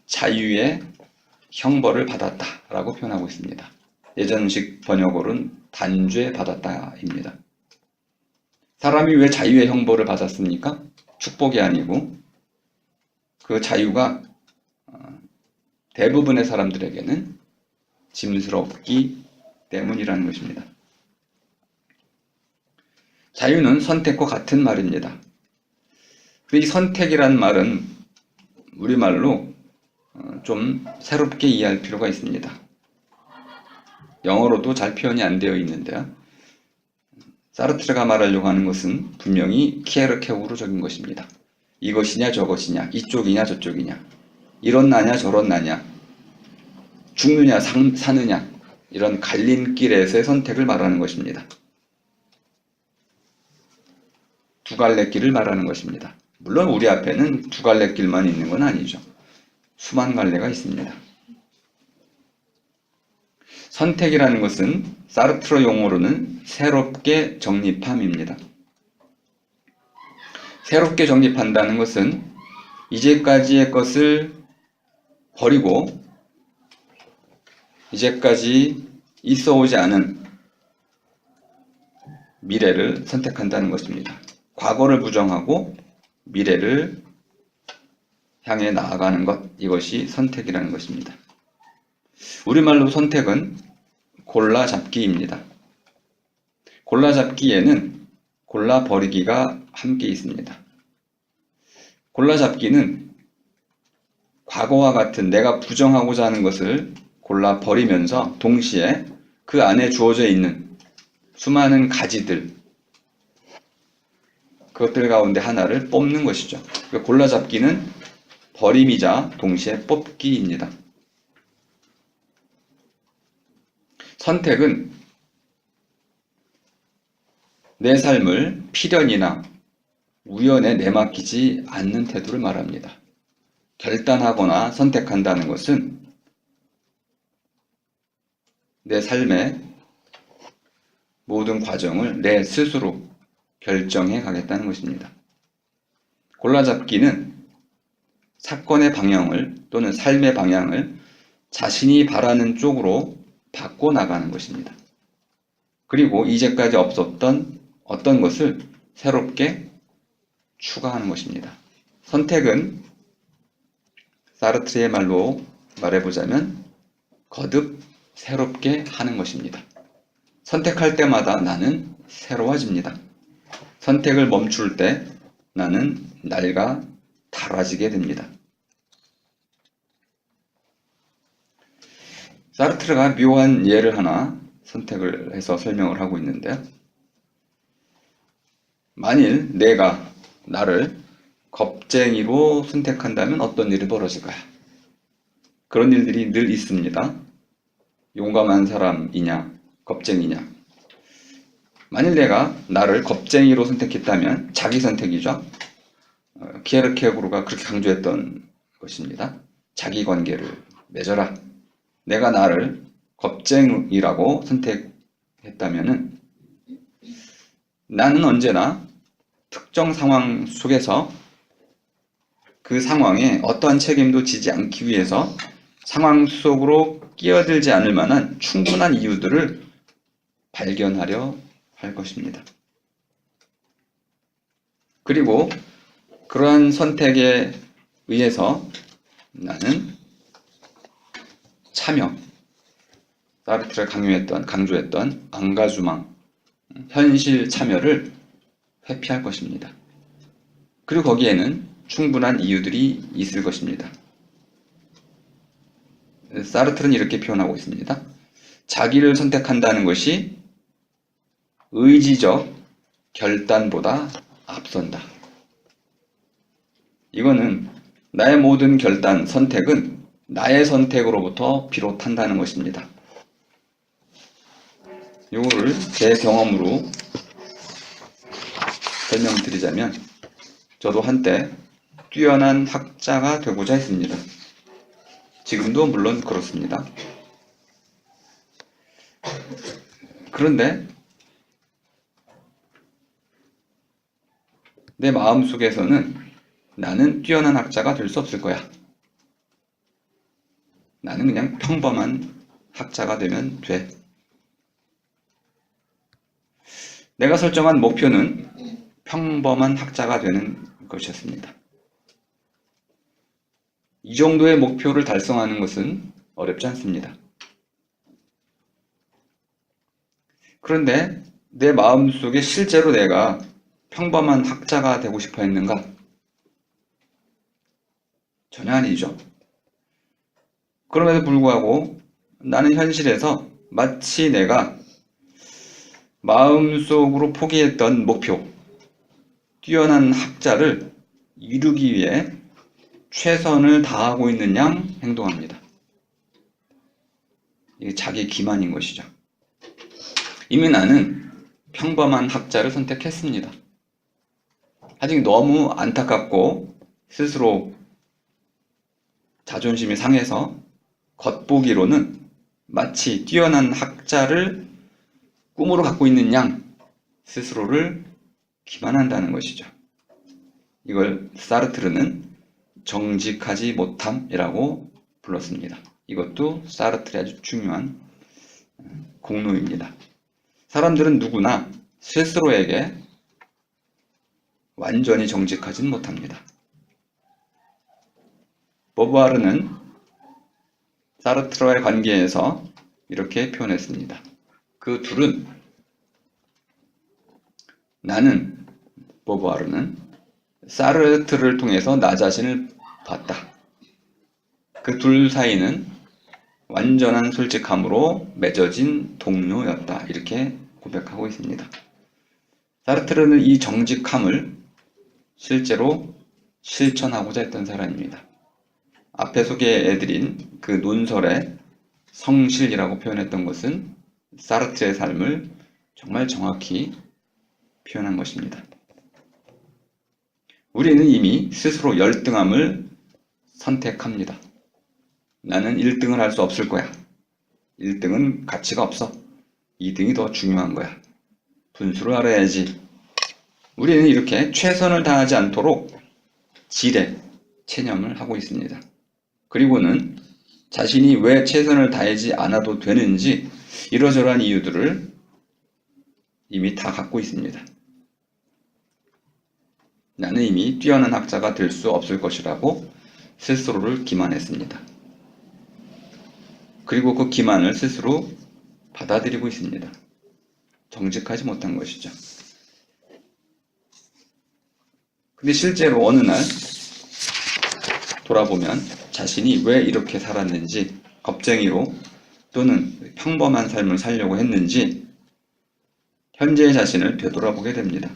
자유의 형벌을 받았다라고 표현하고 있습니다. 예전식 번역어로는 단죄 받았다입니다. 사람이 왜 자유의 형벌을 받았습니까? 축복이 아니고 그 자유가 대부분의 사람들에게는 짐스럽기 때문이라는 것입니다. 자유는 선택과 같은 말입니다. 이 선택이란 말은 우리말로 좀 새롭게 이해할 필요가 있습니다. 영어로도 잘 표현이 안 되어 있는데요. 사르트르가 말하려고 하는 것은 분명히 키에르케고르적인 것입니다. 이것이냐 저것이냐, 이쪽이냐 저쪽이냐, 이런 나냐 저런 나냐, 죽느냐 사느냐, 이런 갈림길에서의 선택을 말하는 것입니다. 두 갈래 길을 말하는 것입니다. 물론 우리 앞에는 두 갈래 길만 있는 건 아니죠. 수만 갈래가 있습니다. 선택이라는 것은 사르트르 용어로는 새롭게 정립함입니다. 새롭게 정립한다는 것은 이제까지의 것을 버리고 이제까지 있어오지 않은 미래를 선택한다는 것입니다. 과거를 부정하고 미래를 향해 나아가는 것, 이것이 선택이라는 것입니다. 우리말로 선택은 골라잡기입니다. 골라잡기에는 골라버리기가 함께 있습니다. 골라잡기는 과거와 같은 내가 부정하고자 하는 것을 골라버리면서 동시에 그 안에 주어져 있는 수많은 가지들, 그것들 가운데 하나를 뽑는 것이죠. 그러니까 골라잡기는 버림이자 동시에 뽑기입니다. 선택은 내 삶을 필연이나 우연에 내맡기지 않는 태도를 말합니다. 결단하거나 선택한다는 것은 내 삶의 모든 과정을 내 스스로 결정해 가겠다는 것입니다. 골라잡기는 사건의 방향을 또는 삶의 방향을 자신이 바라는 쪽으로 바꿔나가는 것입니다. 그리고 이제까지 없었던 어떤 것을 새롭게 추가하는 것입니다. 선택은 사르트르의 말로 말해보자면 거듭 새롭게 하는 것입니다. 선택할 때마다 나는 새로워집니다. 선택을 멈출 때 나는 낡아 닳아지게 됩니다. 사르트르가 묘한 예를 하나 선택을 해서 설명을 하고 있는데요. 만일 내가 나를 겁쟁이로 선택한다면 어떤 일이 벌어질까요? 그런 일들이 늘 있습니다. 용감한 사람이냐, 겁쟁이냐. 만일 내가 나를 겁쟁이로 선택했다면 자기 선택이죠. 키에르케고르가 그렇게 강조했던 것입니다. 자기 관계를 맺어라. 내가 나를 겁쟁이라고 선택했다면 나는 언제나 특정 상황 속에서 그 상황에 어떠한 책임도 지지 않기 위해서 상황 속으로 끼어들지 않을 만한 충분한 이유들을 발견하려 할 것입니다. 그리고 그러한 선택에 의해서 나는 참여, 사르트르가 강조했던 앙가주망, 현실 참여를 회피할 것입니다. 그리고 거기에는 충분한 이유들이 있을 것입니다. 사르트르는 이렇게 표현하고 있습니다. 자기를 선택한다는 것이 의지적 결단보다 앞선다. 이거는 나의 모든 결단, 선택은 나의 선택으로부터 비롯한다는 것입니다. 이거를 제 경험으로 설명드리자면 저도 한때 뛰어난 학자가 되고자 했습니다. 지금도 물론 그렇습니다. 그런데 내 마음속에서는 나는 뛰어난 학자가 될 수 없을 거야. 나는 그냥 평범한 학자가 되면 돼. 내가 설정한 목표는 평범한 학자가 되는 것이었습니다. 이 정도의 목표를 달성하는 것은 어렵지 않습니다. 그런데 내 마음속에 실제로 내가 평범한 학자가 되고 싶어 했는가? 전혀 아니죠. 그럼에도 불구하고 나는 현실에서 마치 내가 마음속으로 포기했던 목표, 뛰어난 학자를 이루기 위해 최선을 다하고 있는 양 행동합니다. 이게 자기 기만인 것이죠. 이미 나는 평범한 학자를 선택했습니다. 아직 너무 안타깝고 스스로 자존심이 상해서 겉보기로는 마치 뛰어난 학자를 꿈으로 갖고 있는 양 스스로를 기만한다는 것이죠. 이걸 사르트르는 정직하지 못함이라고 불렀습니다. 이것도 사르트르의 아주 중요한 공로입니다. 사람들은 누구나 스스로에게 완전히 정직하진 못합니다. 보부아르는 사르트르와의 관계에서 이렇게 표현했습니다. 그 둘은 나는, 보부아르는 사르트르를 통해서 나 자신을 봤다. 그 둘 사이는 완전한 솔직함으로 맺어진 동료였다. 이렇게 고백하고 있습니다. 사르트르는 이 정직함을 실제로 실천하고자 했던 사람입니다. 앞에 소개해드린 그 논설의 성실이라고 표현했던 것은 사르트르의 삶을 정말 정확히 표현한 것입니다. 우리는 이미 스스로 열등함을 선택합니다. 나는 1등을 할 수 없을 거야. 1등은 가치가 없어. 2등이 더 중요한 거야. 분수를 알아야지. 우리는 이렇게 최선을 다하지 않도록 지레 체념을 하고 있습니다. 그리고는 자신이 왜 최선을 다하지 않아도 되는지 이러저러한 이유들을 이미 다 갖고 있습니다. 나는 이미 뛰어난 학자가 될 수 없을 것이라고 스스로를 기만했습니다. 그리고 그 기만을 스스로 받아들이고 있습니다. 정직하지 못한 것이죠. 근데 실제로 어느 날 돌아보면 자신이 왜 이렇게 살았는지, 겁쟁이로 또는 평범한 삶을 살려고 했는지 현재의 자신을 되돌아보게 됩니다.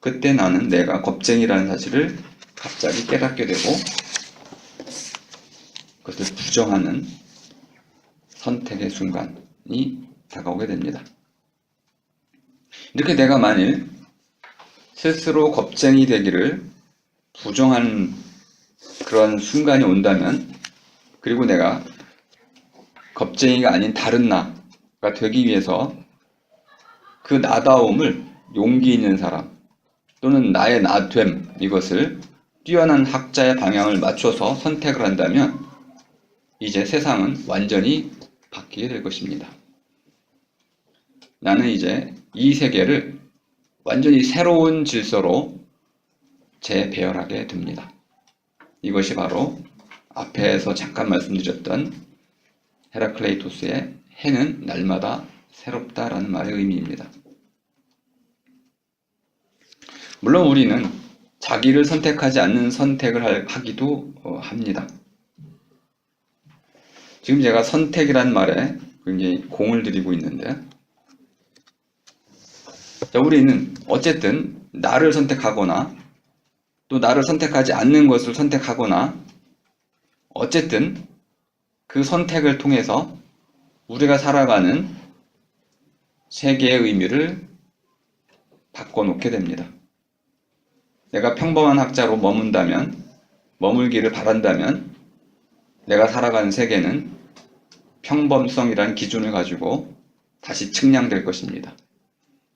그때 나는 내가 겁쟁이라는 사실을 갑자기 깨닫게 되고 그것을 부정하는 선택의 순간이 다가오게 됩니다. 이렇게 내가 만일 스스로 겁쟁이 되기를 부정하는 그런 순간이 온다면, 그리고 내가 겁쟁이가 아닌 다른 나가 되기 위해서 그 나다움을 용기 있는 사람 또는 나의 나됨, 이것을 뛰어난 학자의 방향을 맞춰서 선택을 한다면 이제 세상은 완전히 바뀌게 될 것입니다. 나는 이제 이 세계를 완전히 새로운 질서로 재배열하게 됩니다. 이것이 바로 앞에서 잠깐 말씀드렸던 헤라클레이토스의 해는 날마다 새롭다라는 말의 의미입니다. 물론 우리는 자기를 선택하지 않는 선택을 하기도 합니다. 지금 제가 선택이란 말에 굉장히 공을 들이고 있는데, 우리는 어쨌든 나를 선택하거나 또 나를 선택하지 않는 것을 선택하거나 어쨌든 그 선택을 통해서 우리가 살아가는 세계의 의미를 바꿔놓게 됩니다. 내가 평범한 학자로 머물기를 바란다면 내가 살아가는 세계는 평범성이라는 기준을 가지고 다시 측량될 것입니다.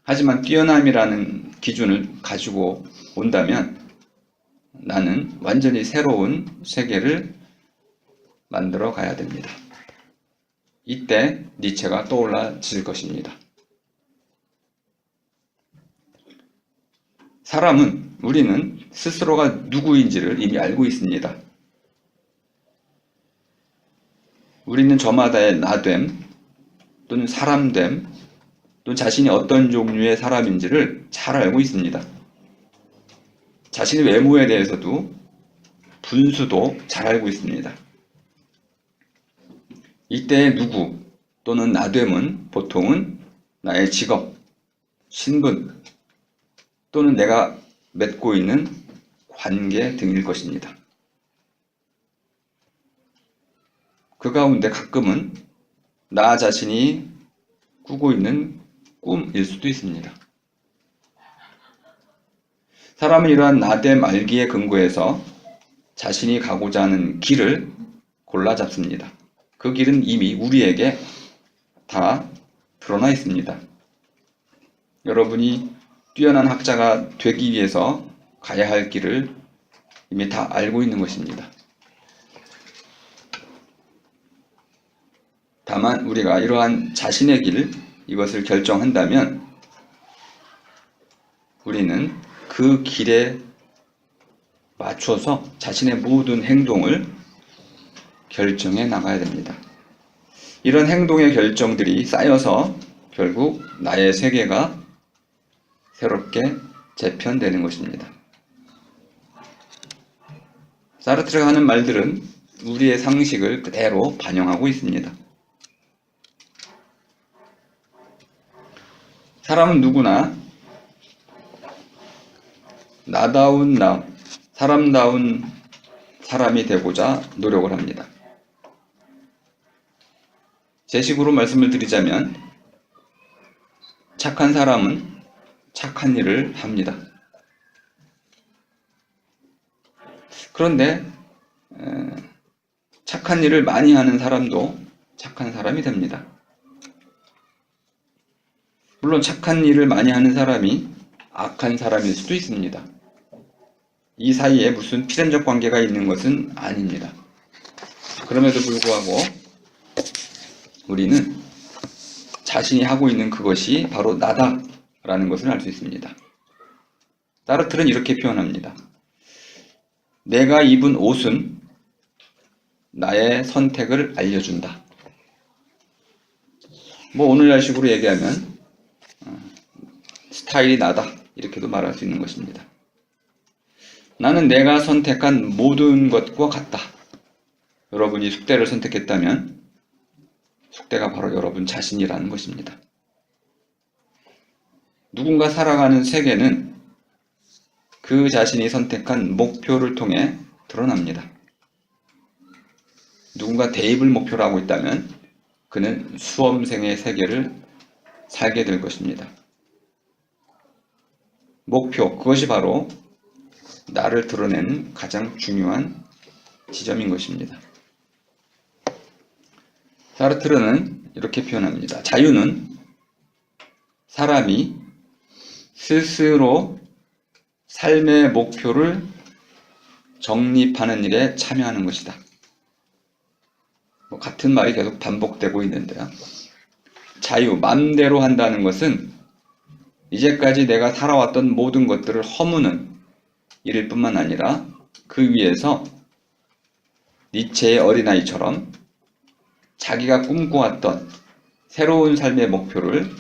하지만 뛰어남이라는 기준을 가지고 온다면 나는 완전히 새로운 세계를 만들어 가야 됩니다. 이때 니체가 떠올라질 것입니다. 우리는 스스로가 누구인지를 이미 알고 있습니다. 우리는 저마다의 나됨 또는 사람됨 또는 자신이 어떤 종류의 사람인지를 잘 알고 있습니다. 자신의 외모에 대해서도 분수도 잘 알고 있습니다. 이때의 누구 또는 나됨은 보통은 나의 직업, 신분 또는 내가 맺고 있는 관계 등일 것입니다. 그 가운데 가끔은 나 자신이 꾸고 있는 꿈일 수도 있습니다. 사람은 이러한 나됨 알기에 근거해서 자신이 가고자 하는 길을 골라 잡습니다. 그 길은 이미 우리에게 다 드러나 있습니다. 여러분이 뛰어난 학자가 되기 위해서 가야 할 길을 이미 다 알고 있는 것입니다. 다만 우리가 이러한 자신의 길, 이것을 결정한다면 우리는 그 길에 맞춰서 자신의 모든 행동을 결정해 나가야 됩니다. 이런 행동의 결정들이 쌓여서 결국 나의 세계가 새롭게 재편되는 것입니다. 사르트르가 하는 말들은 우리의 상식을 그대로 반영하고 있습니다. 사람은 누구나 나다운 나, 사람다운 사람이 되고자 노력을 합니다. 제 식으로 말씀을 드리자면 착한 사람은 착한 일을 합니다. 그런데 착한 일을 많이 하는 사람도 착한 사람이 됩니다. 물론 착한 일을 많이 하는 사람이 악한 사람일 수도 있습니다. 이 사이에 무슨 필연적 관계가 있는 것은 아닙니다. 그럼에도 불구하고 우리는 자신이 하고 있는 그것이 바로 나다라는 것을 알 수 있습니다. 사르트르는 이렇게 표현합니다. 내가 입은 옷은 나의 선택을 알려준다. 뭐 오늘날식으로 얘기하면 스타일이 나다 이렇게도 말할 수 있는 것입니다. 나는 내가 선택한 모든 것과 같다. 여러분이 숙대를 선택했다면 숙대가 바로 여러분 자신이라는 것입니다. 누군가 살아가는 세계는 그 자신이 선택한 목표를 통해 드러납니다. 누군가 대입을 목표로 하고 있다면 그는 수험생의 세계를 살게 될 것입니다. 목표, 그것이 바로 나를 드러내는 가장 중요한 지점인 것입니다. 사르트르는 이렇게 표현합니다. 자유는 사람이 스스로 삶의 목표를 정립하는 일에 참여하는 것이다. 같은 말이 계속 반복되고 있는데요. 자유, 맘대로 한다는 것은 이제까지 내가 살아왔던 모든 것들을 허무는 일일 뿐만 아니라 그 위에서 니체의 어린아이처럼 자기가 꿈꿔왔던 새로운 삶의 목표를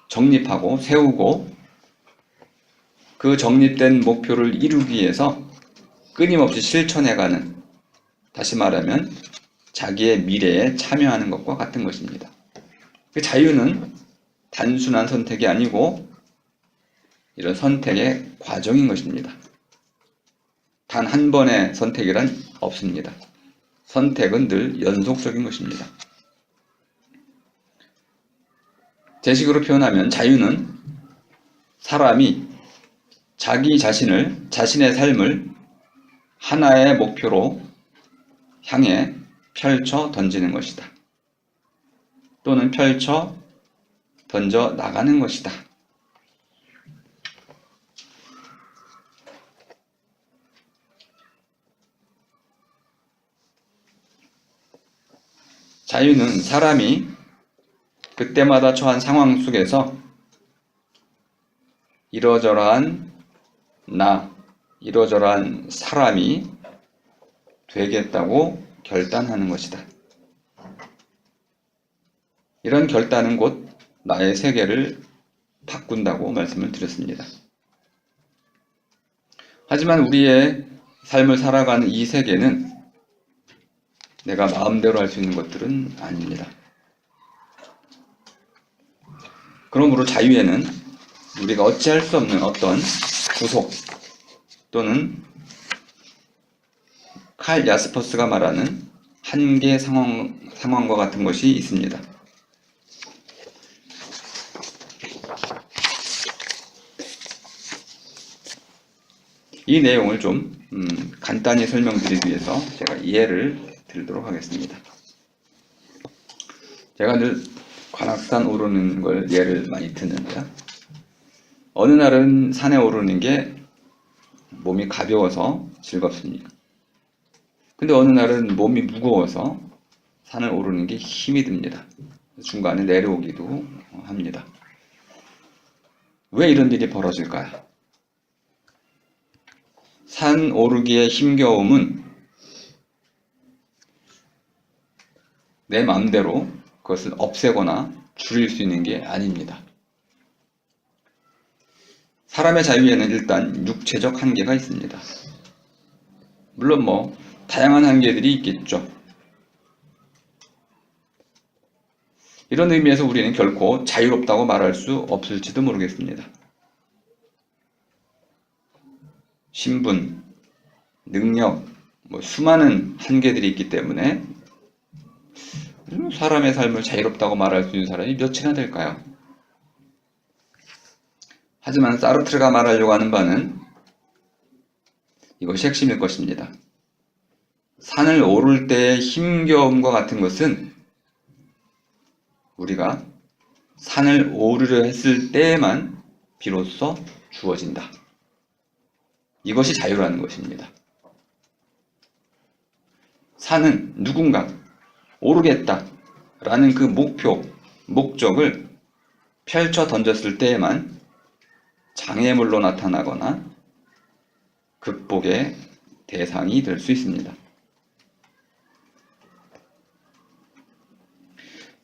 정립하고 세우고 그 정립된 목표를 이루기 위해서 끊임없이 실천해가는, 다시 말하면 자기의 미래에 참여하는 것과 같은 것입니다. 그 자유는 단순한 선택이 아니고 이런 선택의 과정인 것입니다. 단 한 번의 선택이란 없습니다. 선택은 늘 연속적인 것입니다. 제 식으로 표현하면 자유는 사람이 자기 자신을, 자신의 삶을 하나의 목표로 향해 펼쳐 던지는 것이다. 또는 펼쳐 던져 나가는 것이다. 자유는 사람이 그때마다 처한 상황 속에서 이러저러한 나, 이러저러한 사람이 되겠다고 결단하는 것이다. 이런 결단은 곧 나의 세계를 바꾼다고 말씀을 드렸습니다. 하지만 우리의 삶을 살아가는 이 세계는 내가 마음대로 할 수 있는 것들은 아닙니다. 그러므로 자유에는 우리가 어찌할 수 없는 어떤 구속 또는 칼 야스퍼스가 말하는 한계 상황과 같은 것이 있습니다. 이 내용을 좀 간단히 설명드리기 위해서 제가 예를 들도록 하겠습니다. 제가 늘 관악산 오르는 걸 예를 많이 드는데요. 어느 날은 산에 오르는 게 몸이 가벼워서 즐겁습니다. 근데 어느 날은 몸이 무거워서 산을 오르는 게 힘이 듭니다. 중간에 내려오기도 합니다. 왜 이런 일이 벌어질까요? 산 오르기의 힘겨움은 내 마음대로 그것을 없애거나 줄일 수 있는 게 아닙니다. 사람의 자유에는 일단 육체적 한계가 있습니다. 물론 다양한 한계들이 있겠죠. 이런 의미에서 우리는 결코 자유롭다고 말할 수 없을지도 모르겠습니다. 신분, 능력, 수많은 한계들이 있기 때문에 사람의 삶을 자유롭다고 말할 수 있는 사람이 몇이나 될까요? 하지만 사르트르가 말하려고 하는 바는 이것이 핵심일 것입니다. 산을 오를 때의 힘겨움과 같은 것은 우리가 산을 오르려 했을 때에만 비로소 주어진다. 이것이 자유라는 것입니다. 산은 누군가 오르겠다라는 그 목표, 목적을 펼쳐 던졌을 때에만 장애물로 나타나거나 극복의 대상이 될 수 있습니다.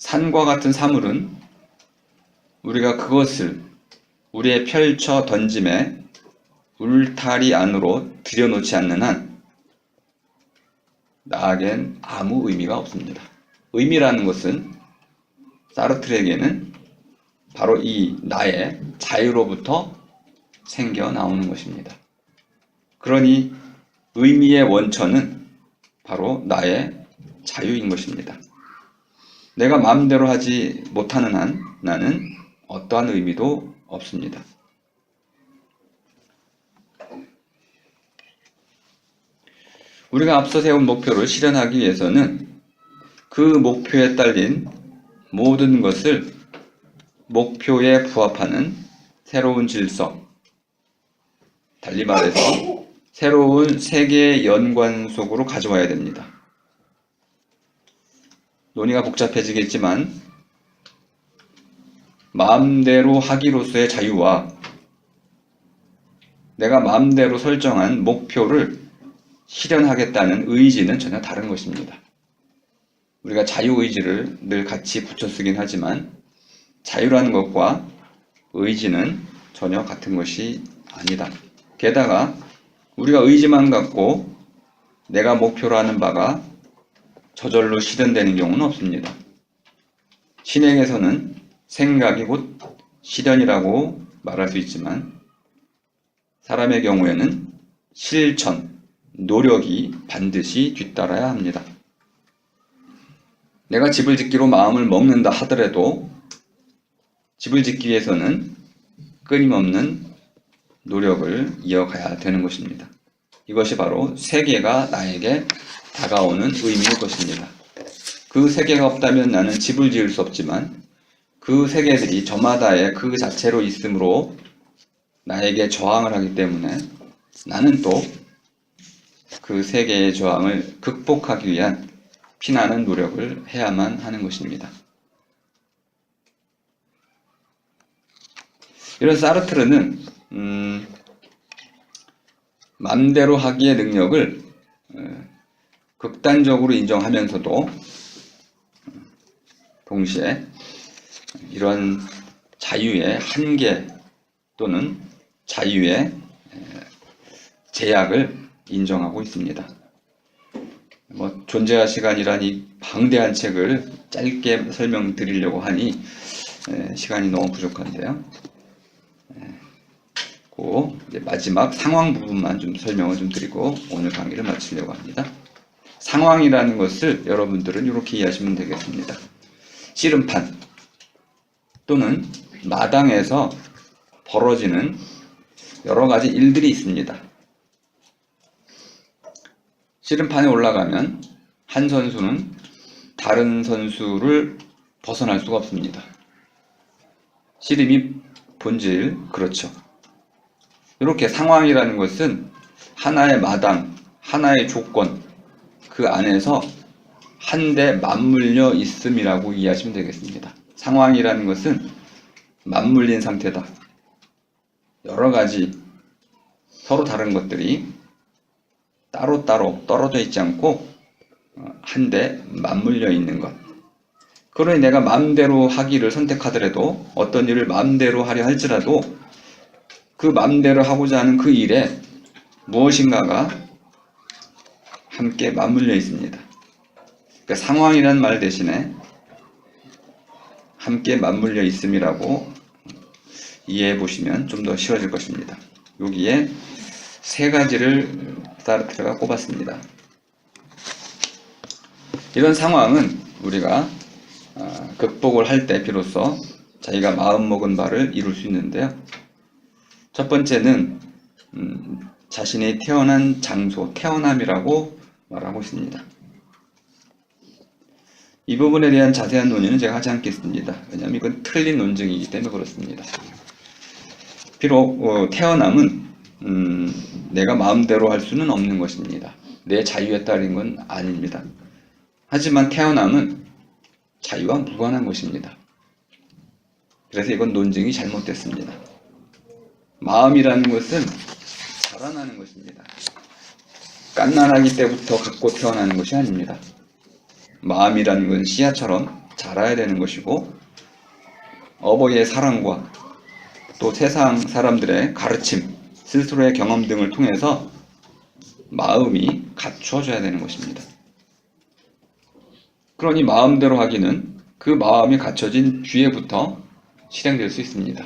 산과 같은 사물은 우리가 그것을 우리의 펼쳐 던짐에 울타리 안으로 들여놓지 않는 한 나에겐 아무 의미가 없습니다. 의미라는 것은 사르트르에게는 바로 이 나의 자유로부터 생겨 나오는 것입니다. 그러니 의미의 원천은 바로 나의 자유인 것입니다. 내가 마음대로 하지 못하는 한 나는 어떠한 의미도 없습니다. 우리가 앞서 세운 목표를 실현하기 위해서는 그 목표에 딸린 모든 것을 목표에 부합하는 새로운 질서, 달리 말해서 새로운 세계의 연관 속으로 가져와야 됩니다. 논의가 복잡해지겠지만 마음대로 하기로서의 자유와 내가 마음대로 설정한 목표를 실현하겠다는 의지는 전혀 다른 것입니다. 우리가 자유의지를 늘 같이 붙여 쓰긴 하지만 자유라는 것과 의지는 전혀 같은 것이 아니다. 게다가 우리가 의지만 갖고 내가 목표로 하는 바가 저절로 실현되는 경우는 없습니다. 신행에서는 생각이 곧 실현이라고 말할 수 있지만 사람의 경우에는 실천, 노력이 반드시 뒤따라야 합니다. 내가 집을 짓기로 마음을 먹는다 하더라도 집을 짓기 위해서는 끊임없는 노력을 이어가야 되는 것입니다. 이것이 바로 세계가 나에게 다가오는 의미일 것입니다. 그 세계가 없다면 나는 집을 지을 수 없지만 그 세계들이 저마다의 그 자체로 있으므로 나에게 저항을 하기 때문에 나는 또 그 세계의 저항을 극복하기 위한 피나는 노력을 해야만 하는 것입니다. 이런 사르트르는 맘대로 하기의 능력을 극단적으로 인정하면서도 동시에 이런 자유의 한계 또는 자유의 제약을 인정하고 있습니다. 존재와 시간이란 이 방대한 책을 짧게 설명드리려고 하니 시간이 너무 부족한데요. 이제 마지막 상황 부분만 좀 설명을 좀 드리고 오늘 강의를 마치려고 합니다. 상황이라는 것을 여러분들은 이렇게 이해하시면 되겠습니다. 씨름판 또는 마당에서 벌어지는 여러 가지 일들이 있습니다. 씨름판에 올라가면 한 선수는 다른 선수를 벗어날 수가 없습니다. 씨름이 본질, 그렇죠. 이렇게 상황이라는 것은 하나의 마당, 하나의 조건, 그 안에서 한데 맞물려 있음이라고 이해하시면 되겠습니다. 상황이라는 것은 맞물린 상태다. 여러 가지 서로 다른 것들이 따로따로 떨어져 있지 않고 한데 맞물려 있는 것. 그러니 내가 마음대로 하기를 선택하더라도 어떤 일을 마음대로 하려 할지라도 그 마음대로 하고자 하는 그 일에 무엇인가가 함께 맞물려 있습니다. 그러니까 상황이란 말 대신에 함께 맞물려 있음이라고 이해해 보시면 좀 더 쉬워질 것입니다. 여기에 세 가지를 사르트르가 꼽았습니다. 이런 상황은 우리가 극복을 할 때 비로소 자기가 마음먹은 바를 이룰 수 있는데요. 첫 번째는 자신이 태어난 장소, 태어남이라고 말하고 있습니다. 이 부분에 대한 자세한 논의는 제가 하지 않겠습니다. 왜냐하면 이건 틀린 논증이기 때문에 그렇습니다. 비록 태어남은 내가 마음대로 할 수는 없는 것입니다. 내 자유에 따른 건 아닙니다. 하지만 태어남은 자유와 무관한 것입니다. 그래서 이건 논증이 잘못됐습니다. 마음이라는 것은 자라나는 것입니다. 갓난아기 때부터 갖고 태어나는 것이 아닙니다. 마음이라는 것은 씨앗처럼 자라야 되는 것이고 어버이의 사랑과 또 세상 사람들의 가르침, 스스로의 경험 등을 통해서 마음이 갖추어져야 되는 것입니다. 그러니 마음대로 하기는 그 마음이 갖춰진 뒤에부터 실행될 수 있습니다.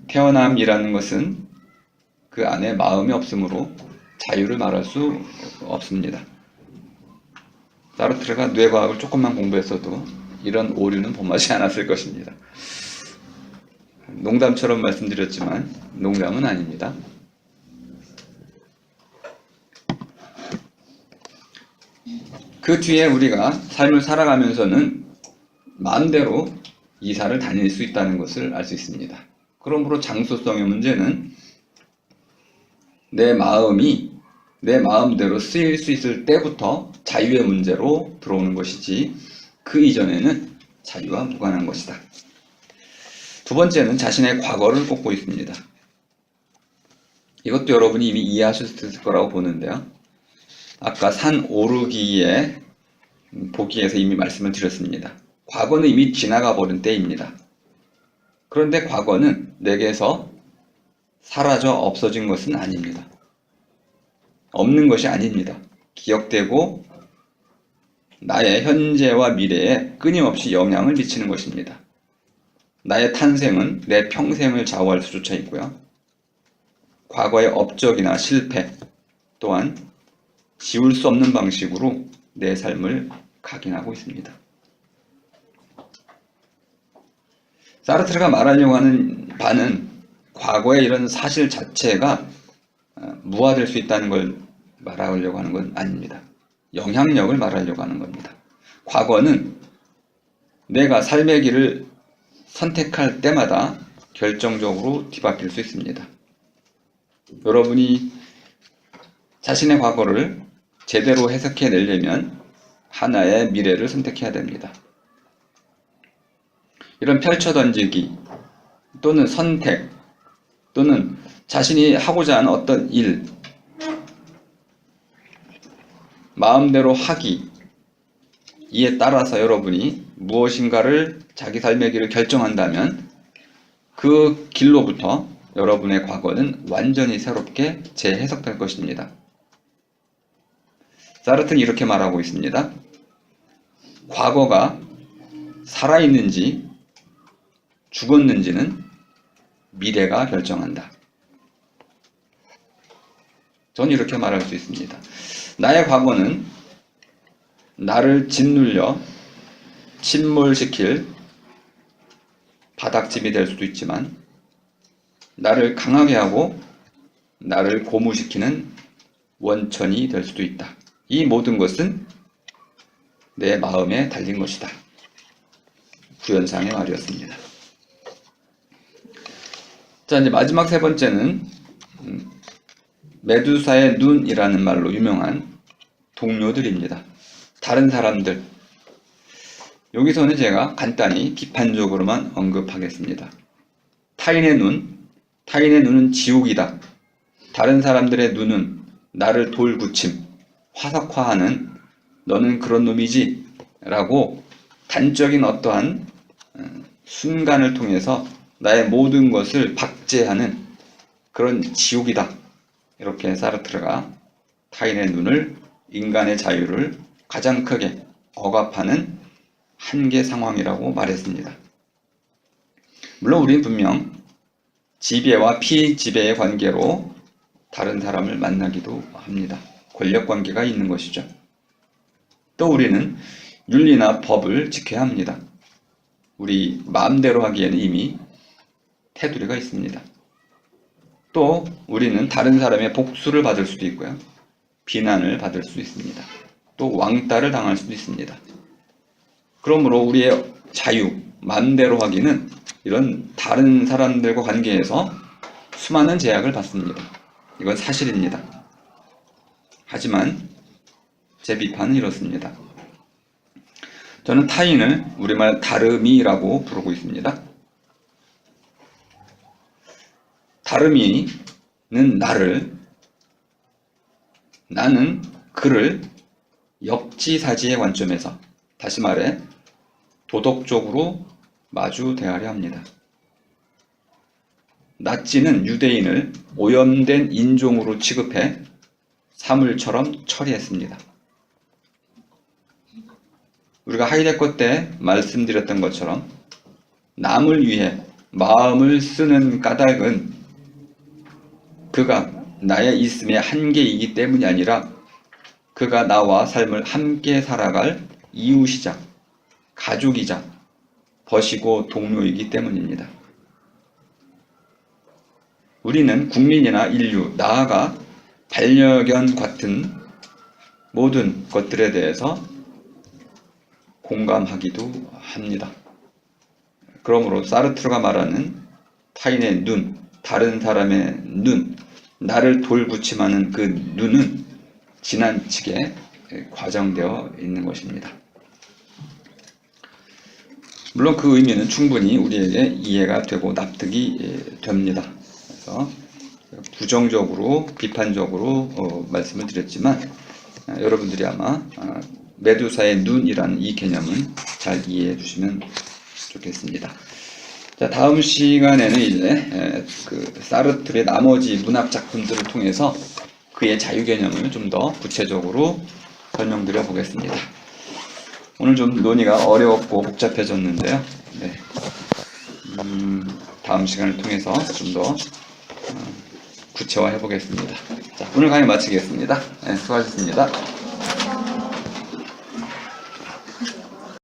태어남이라는 것은 그 안에 마음이 없으므로 자유를 말할 수 없습니다. 사르트르가 뇌과학을 조금만 공부했어도 이런 오류는 범하지 않았을 것입니다. 농담처럼 말씀드렸지만 농담은 아닙니다. 그 뒤에 우리가 삶을 살아가면서는 마음대로 이사를 다닐 수 있다는 것을 알 수 있습니다. 그러므로 장소성의 문제는 내 마음이 내 마음대로 쓰일 수 있을 때부터 자유의 문제로 들어오는 것이지 그 이전에는 자유와 무관한 것이다. 두 번째는 자신의 과거를 꼽고 있습니다. 이것도 여러분이 이미 이해하셨을 거라고 보는데요. 아까 산 오르기의 보기에서 이미 말씀을 드렸습니다. 과거는 이미 지나가 버린 때입니다. 그런데 과거는 내게서 사라져 없어진 것은 아닙니다. 없는 것이 아닙니다. 기억되고 나의 현재와 미래에 끊임없이 영향을 미치는 것입니다. 나의 탄생은 내 평생을 좌우할 수조차 있고요. 과거의 업적이나 실패 또한 지울 수 없는 방식으로 내 삶을 각인하고 있습니다. 사르트르가 말하려고 하는 바는 과거의 이런 사실 자체가 무화될 수 있다는 걸 말하려고 하는 건 아닙니다. 영향력을 말하려고 하는 겁니다. 과거는 내가 삶의 길을 선택할 때마다 결정적으로 뒤바뀔 수 있습니다. 여러분이 자신의 과거를 제대로 해석해내려면 하나의 미래를 선택해야 됩니다. 이런 펼쳐던지기 또는 선택 또는 자신이 하고자 하는 어떤 일, 마음대로 하기, 이에 따라서 여러분이 무엇인가를 자기 삶의 길을 결정한다면 그 길로부터 여러분의 과거는 완전히 새롭게 재해석될 것입니다. 사르트는 이렇게 말하고 있습니다. 과거가 살아있는지 죽었는지는 미래가 결정한다. 저는 이렇게 말할 수 있습니다. 나의 과거는 나를 짓눌려 침몰시킬 바닥짐이 될 수도 있지만 나를 강하게 하고 나를 고무시키는 원천이 될 수도 있다. 이 모든 것은 내 마음에 달린 것이다. 구현상의 말이었습니다. 자, 이제 마지막 세 번째는 메두사의 눈이라는 말로 유명한 동료들입니다. 다른 사람들. 여기서는 제가 간단히 비판적으로만 언급하겠습니다. 타인의 눈은 지옥이다. 다른 사람들의 눈은 나를 돌붙임, 화석화하는 너는 그런 놈이지 라고 단적인 어떠한 순간을 통해서 나의 모든 것을 박제하는 그런 지옥이다. 이렇게 사르트르가 타인의 눈을 인간의 자유를 가장 크게 억압하는 한계 상황이라고 말했습니다. 물론 우리는 분명 지배와 피지배의 관계로 다른 사람을 만나기도 합니다. 권력 관계가 있는 것이죠. 또 우리는 윤리나 법을 지켜야 합니다. 우리 마음대로 하기에는 이미 테두리가 있습니다. 또 우리는 다른 사람의 복수를 받을 수도 있고요. 비난을 받을 수 있습니다. 또 왕따를 당할 수도 있습니다. 그러므로 우리의 자유, 마음대로 하기는 이런 다른 사람들과 관계에서 수많은 제약을 받습니다. 이건 사실입니다. 하지만 제 비판은 이렇습니다. 저는 타인을 우리말 다름이라고 부르고 있습니다. 다름이는 나는 그를 역지사지의 관점에서, 다시 말해 도덕적으로 마주 대하려 합니다. 나치는 유대인을 오염된 인종으로 취급해 사물처럼 처리했습니다. 우리가 하이데거 때 말씀드렸던 것처럼 남을 위해 마음을 쓰는 까닭은 그가 나의 있음의 한계이기 때문이 아니라 그가 나와 삶을 함께 살아갈 이웃이자 가족이자 벗이고 동료이기 때문입니다. 우리는 국민이나 인류, 나아가 반려견 같은 모든 것들에 대해서 공감하기도 합니다. 그러므로 사르트르가 말하는 타인의 눈, 다른 사람의 눈, 나를 돌부침하는 그 눈은 지나치게 과장되어 있는 것입니다. 물론 그 의미는 충분히 우리에게 이해가 되고 납득이 됩니다. 그래서 부정적으로, 비판적으로 말씀을 드렸지만 여러분들이 아마 메두사의 눈이라는 이 개념은 잘 이해해 주시면 좋겠습니다. 자, 다음 시간에는 이제 그 사르트르의 나머지 문학 작품들을 통해서 그의 자유 개념을 좀 더 구체적으로 설명드려 보겠습니다. 오늘 좀 논의가 어려웠고 복잡해졌는데요. 네. 다음 시간을 통해서 좀 더 구체화해 보겠습니다. 자, 오늘 강의 마치겠습니다. 네, 수고하셨습니다.